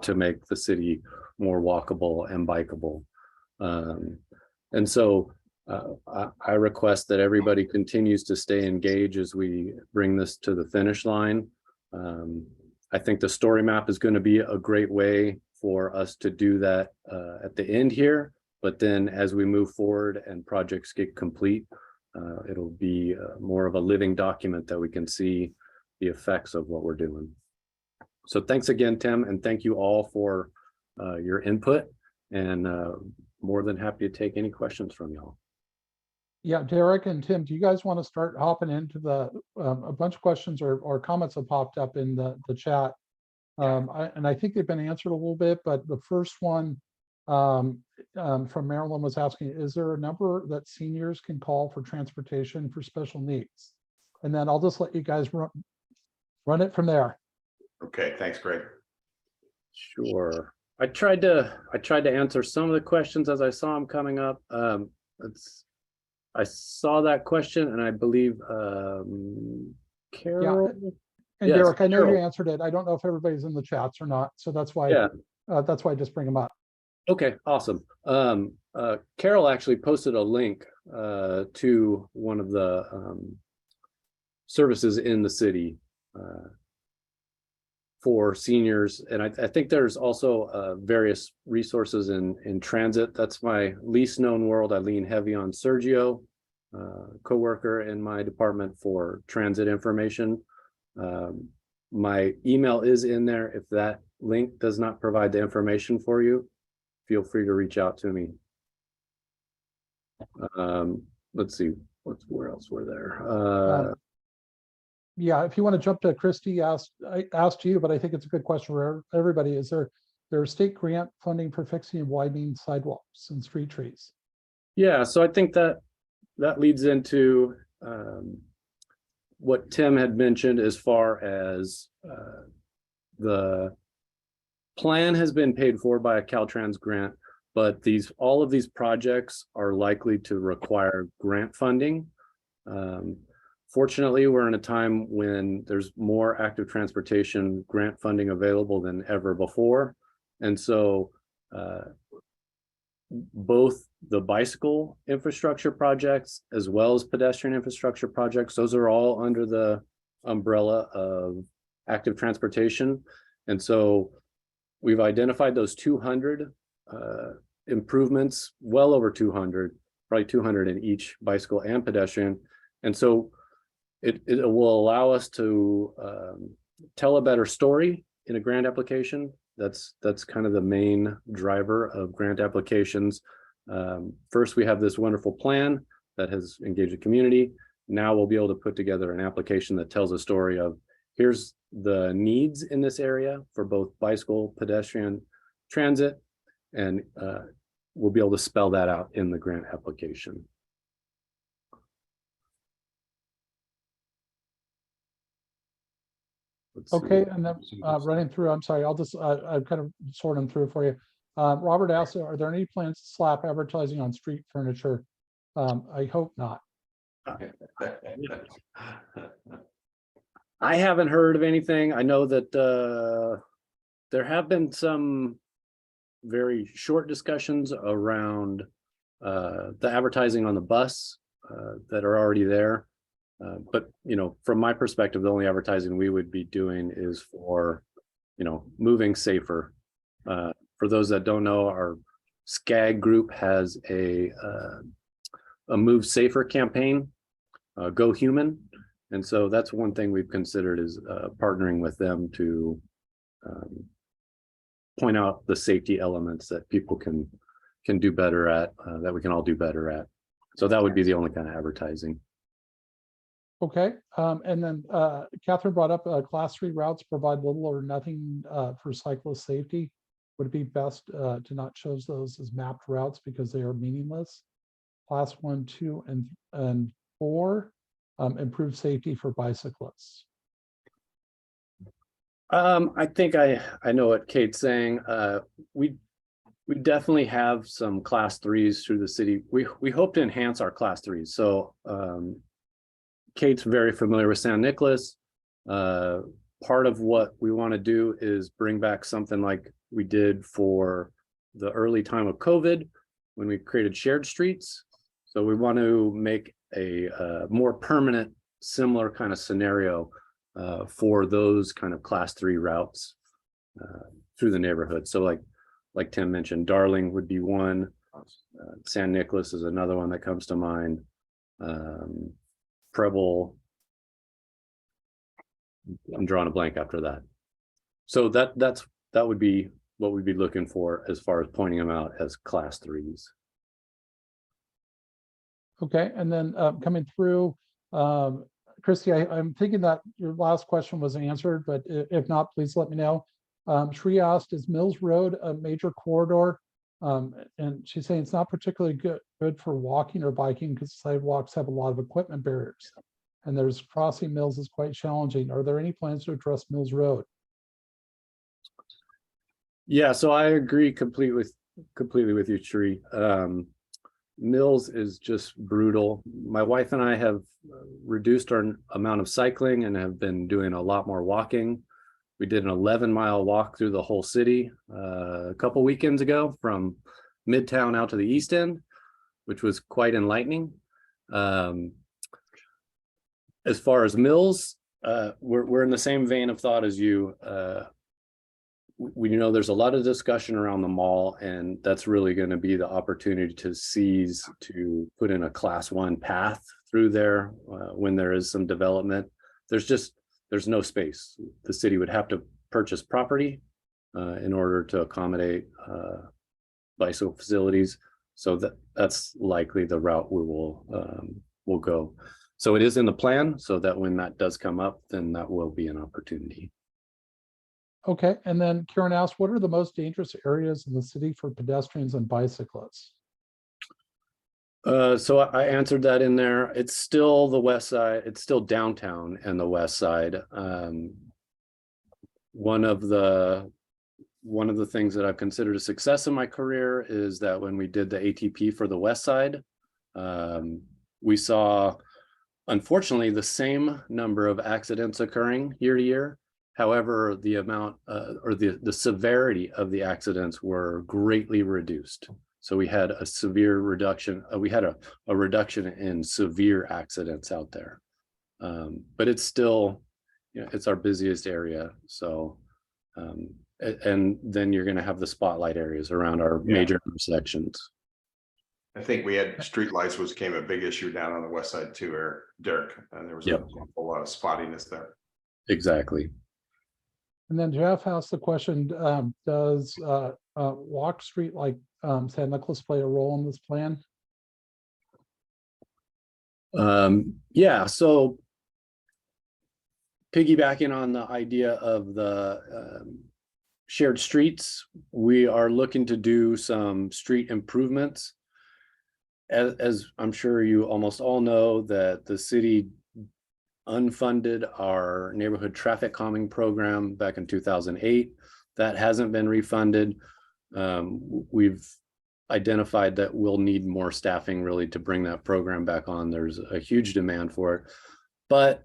to make the city more walkable and bikeable. And so I request that everybody continues to stay engaged as we bring this to the finish line. I think the story map is going to be a great way for us to do that at the end here, but then as we move forward and projects get complete, it'll be more of a living document that we can see the effects of what we're doing. So thanks again, Tim, and thank you all for your input, and more than happy to take any questions from y'all. Yeah, Derek and Tim, do you guys want to start hopping into the, a bunch of questions or comments have popped up in the chat. And I think they've been answered a little bit, but the first one from Maryland was asking, is there a number that seniors can call for transportation for special needs? And then I'll just let you guys run it from there. Okay, thanks, Greg. Sure. I tried to answer some of the questions as I saw them coming up. I saw that question, and I believe Carol. Yeah. And Yes, Derek, I know Carol. you answered it. I don't know if everybody's in the chats or not, so that's why. Yeah. That's why I just bring them up. Okay, awesome. Carol actually posted a link to one of the services in the city for seniors, and I think there's also various resources in transit. That's my least known world. I lean heavy on Sergio, coworker in my department, for transit information. My email is in there. If that link does not provide the information for you, feel free to reach out to me. Let's see, where else were there? Yeah, if you want to jump to Christy, I asked you, but I think it's a good question for everybody. Is there state grant funding for fixing and widening sidewalks and street trees? Yeah, so I think that leads into what Tim had mentioned as far as the plan has been paid for by a Caltrans grant, but all of these projects are likely to require grant funding. Fortunately, we're in a time when there's more active transportation grant funding available than ever before. And so both the bicycle infrastructure projects as well as pedestrian infrastructure projects, those are all under the umbrella of active transportation. And so we've identified those 200 improvements, well over 200, probably 200 in each bicycle and pedestrian. And so it will allow us to tell a better story in a grant application. That's kind of the main driver of grant applications. First, we have this wonderful plan that has engaged the community. Now we'll be able to put together an application that tells a story of, here's the needs in this area for both bicycle, pedestrian, transit, and we'll be able to spell that out in the grant application. Okay, and then running through, I'm sorry, I'll kind of sort them through for you. Robert asked, are there any plans to slap advertising on street furniture? I hope not. I haven't heard of anything. I know that there have been some very short discussions around the advertising on the bus that are already there. But, you know, from my perspective, the only advertising we would be doing is for, you know, moving safer. For those that don't know, our SCAG group has a Move Safer campaign, Go Human. And so that's one thing we've considered is partnering with them to point out the safety elements that people can do better at, that we can all do better at. So that would be the only kind of advertising. Okay, and then Catherine brought up class 3 routes provide little or nothing for cyclist safety. would it be best to not choose those as mapped routes because they are meaningless? Class 1, 2, and 4, improve safety for bicyclists. I think I know what Kate's saying. We definitely have some class 3s through the city. We hope to enhance our class 3s. So Kate's very familiar with San Nicolas. Part of what we want to do is bring back something like we did for the early time of COVID when we created shared streets. So we want to make a more permanent, similar kind of scenario for those kind of class 3 routes through the neighborhood. So like Tim mentioned, Darling would be one. San Nicolas is another one that comes to mind. Preble. I'm drawing a blank after that. So that would be what we'd be looking for as far as pointing them out as class 3s. Okay, and then coming through, Christy, I'm thinking that your last question was answered, but if not, please let me know. Shri asked, is Mills Road a major corridor? And she's saying it's not particularly good for walking or biking because sidewalks have a lot of equipment barriers. And there's crossing Mills is quite challenging. Are there any plans to address Mills Road? Yeah, so I agree completely with you, Shri. Mills is just brutal. My wife and I have reduced our amount of cycling and have been doing a lot more walking. We did an 11-mile walk through the whole city a couple weekends ago from Midtown out to the East End, which was quite enlightening. As far as Mills, we're in the same vein of thought as you. We know there's a lot of discussion around the mall, and that's really going to be the opportunity to put in a class 1 path through there when there is some development. There's no space. The city would have to purchase property in order to accommodate bicycle facilities. So that's likely the route we will go. So it is in the plan, so that when that does come up, then that will be an opportunity. Okay, and then Karen asked, what are the most dangerous areas in the city for pedestrians and bicyclists? So I answered that in there. It's still the west side. It's still downtown and the west side. One of the things that I've considered a success in my career is that when we did the ATP for the west side, we saw, unfortunately, the same number of accidents occurring year to year. However, the amount or the severity of the accidents were greatly reduced. So we had a severe reduction. We had a reduction in severe accidents out there. But it's still, it's our busiest area. So, and then you're going to have the spotlight areas around our major intersections. I think we had streetlights became a big issue down on the west side too, Derek, and there was a lot of spottiness there. Exactly. And then Jeff asked the question, does Walk Street like San Nicolas play a role in this plan? Yeah, so piggybacking on the idea of the shared streets, we are looking to do some street improvements. As I'm sure you almost all know, that the city unfunded our neighborhood traffic calming program back in 2008. That hasn't been refunded. We've identified that we'll need more staffing really to bring that program back on. There's a huge demand for it, but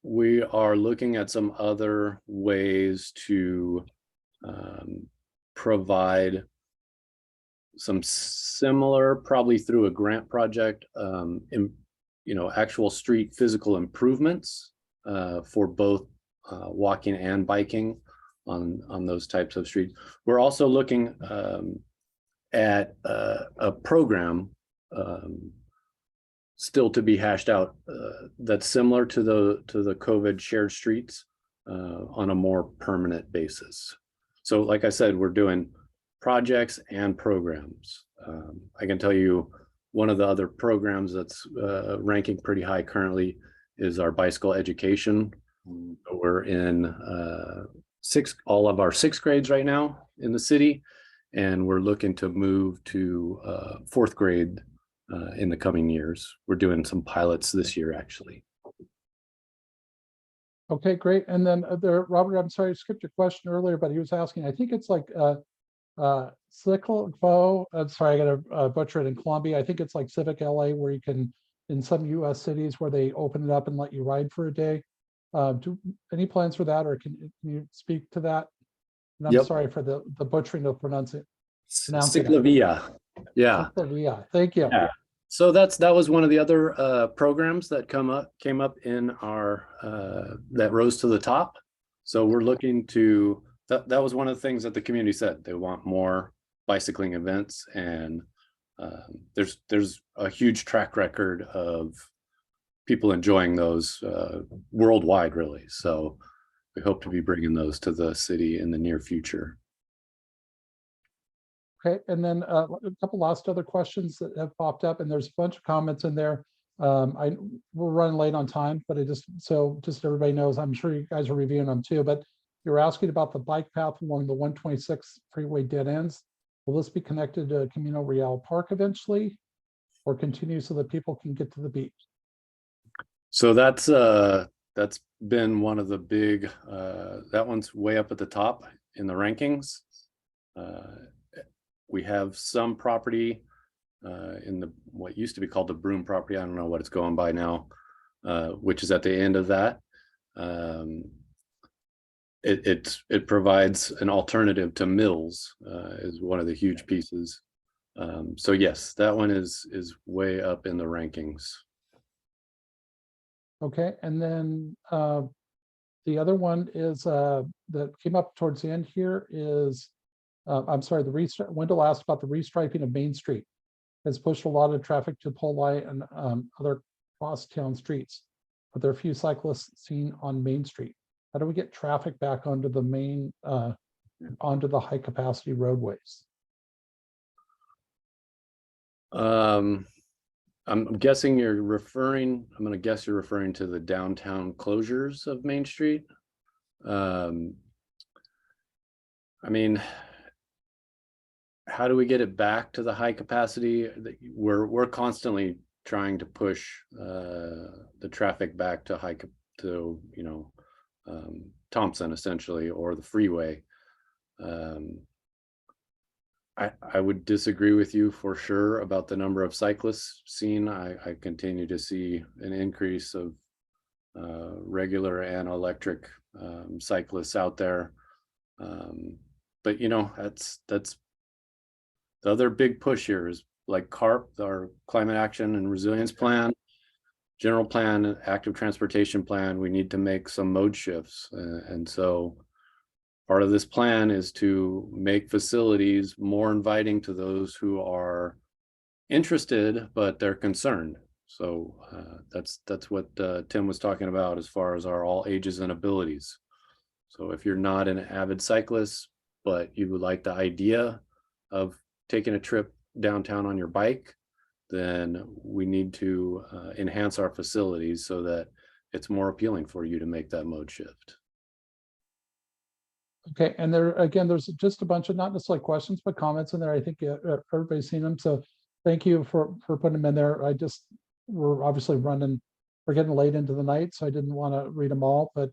we are looking at some other ways to provide some similar, probably through a grant project, actual street physical improvements for both walking and biking on those types of streets. We're also looking at a program still to be hashed out that's similar to the COVID shared streets on a more permanent basis. So like I said, we're doing projects and programs. I can tell you one of the other programs that's ranking pretty high currently is our bicycle education. We're in all of our sixth grades right now in the city. And we're looking to move to fourth grade in the coming years. We're doing some pilots this year, actually. Okay, great. And then there, Robert, I'm sorry, I skipped your question earlier, but he was asking, I think it's like Cyclo, I'm sorry, I gotta butcher it in Columbia. I think it's like Civic LA where you can, in some US cities where they open it up and let you ride for a day. Any plans for that, or can you speak to that? And I'm Yep. sorry for the butchering of pronouncing it. Ciclavia. Yeah. Cyclovia. Thank you. Yeah. So that was one of the other programs that came up in our that rose to the top. So we're looking to that was one of the things that the community said they want more bicycling events, and there's a huge track record of people enjoying those worldwide, really. So we hope to be bringing those to the city in the near future. Okay, and then a couple last other questions that have popped up, and there's a bunch of comments in there. We're running late on time, but just everybody knows, I'm sure you guys are reviewing them too, but you're asking about the bike path along the 126 freeway dead ends. Will this be connected to Camino Real Park eventually, or continue so that people can get to the beach? So that's been one of the big, that one's way up at the top in the rankings. We have some property in what used to be called the Broom property. I don't know what it's going by now, which is at the end of that. It provides an alternative to Mills, is one of the huge pieces. So yes, that one is way up in the rankings. Okay, and then the other one is that came up towards the end here is, I'm sorry, Wendell asked about the restriping of Main Street. Has pushed a lot of traffic to Polite and other cross-town streets, but there are few cyclists seen on Main Street. How do we get traffic back onto the main, onto the high-capacity roadways? I'm guessing you're referring, I'm going to guess you're referring to the downtown closures of Main Street. I mean, how do we get it back to the high capacity? We're constantly trying to push the traffic back to Thompson essentially, or the freeway. I would disagree with you for sure about the number of cyclists seen. I continue to see an increase of regular and electric cyclists out there. But that's the other big push here is like CARP, our Climate Action and Resilience Plan, General Plan, Active Transportation Plan. We need to make some mode shifts. And so part of this plan is to make facilities more inviting to those who are interested, but they're concerned. So that's what Tim was talking about as far as our all ages and abilities. So if you're not an avid cyclist, but you would like the idea of taking a trip downtown on your bike, then we need to enhance our facilities so that it's more appealing for you to make that mode shift. Okay, and there again, there's just a bunch of not necessarily questions, but comments in there. I think everybody's seen them. So thank you for putting them in there. We're obviously we're getting late into the night, so I didn't want to read them all. But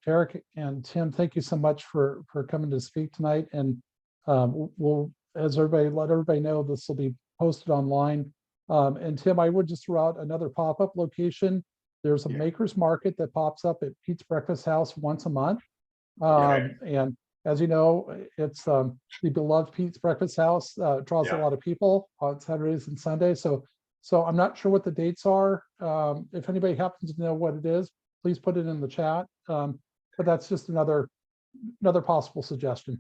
Derek and Tim, thank you so much for coming to speak tonight. And we'll, as let everybody know, this will be posted online. And Tim, I would just throw out another pop-up location. There's a maker's market that pops up at Pete's Breakfast House once a month. And as you know, it's the beloved Pete's Breakfast House, draws a lot of people on Saturdays and Sundays. So I'm not sure what the dates are. If anybody happens to know what it is, please put it in the chat. But that's just another possible suggestion.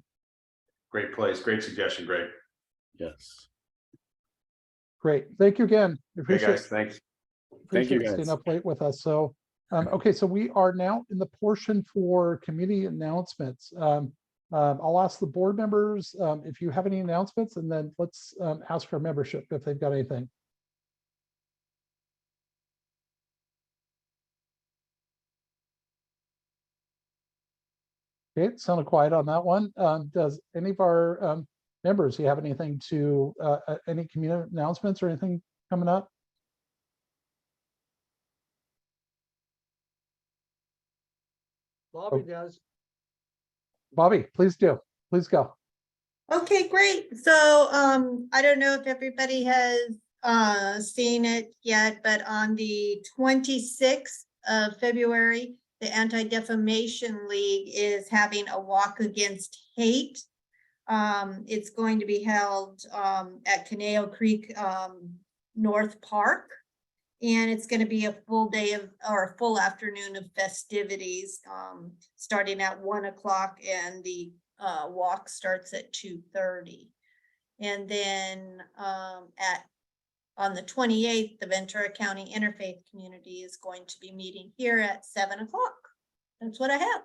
Great place, great suggestion, Greg. Yes. Great, thank you again. Hey guys, thanks. Thank you, guys. Staying up late with us. So, okay, so we are now in the portion for committee announcements. I'll ask the board members if you have any announcements, and then let's ask our membership if they've got anything. Okay, it sounded quiet on that one. Does any of our members, you have anything to, any community announcements or anything coming up? Bobby does. Bobby, please do. Please go. Okay, great. So I don't know if everybody has seen it yet, but on the 26th of February, the Anti-Defamation League is having a walk against hate. It's going to be held at Caneo Creek North Park. And it's going to be a full day of, or a full afternoon of festivities, starting at 1 o'clock, and the walk starts at 2:30. And then on the 28th, the Ventura County Interfaith Community is going to be meeting here at 7 o'clock. That's what I have.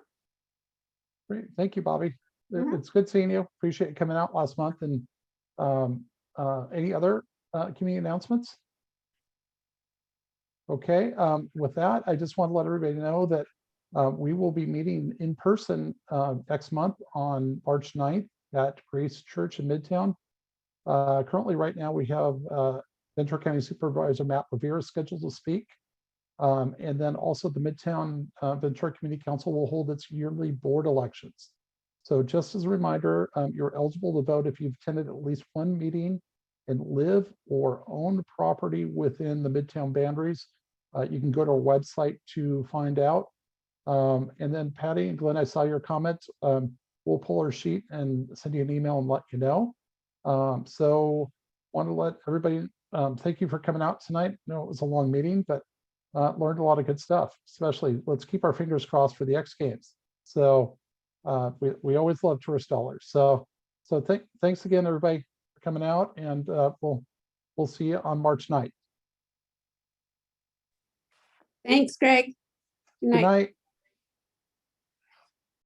Great. Thank you, Bobby. Mhm. It's good seeing you. Appreciate you coming out last month. And any other community announcements? Okay, with that, I just want to let everybody know that we will be meeting in person next month on March 9th at Grace Church in Midtown. Currently, right now, we have Ventura County Supervisor Matt Rivera scheduled to speak. And then also the Midtown Ventura Community Council will hold its yearly board elections. So just as a reminder, you're eligible to vote if you've attended at least one meeting and live or own property within the Midtown boundaries. You can go to our website to find out. And then Patty and Glenn, I saw your comments. We'll pull our sheet and send you an email and let you know. So want to let everybody, thank you for coming out tonight. I know it was a long meeting, but learned a lot of good stuff, especially let's keep our fingers crossed for the X Games. So we always love tourist dollars. So thanks again, everybody, for coming out, and we'll see you on March 9th. Thanks, Greg. Good night.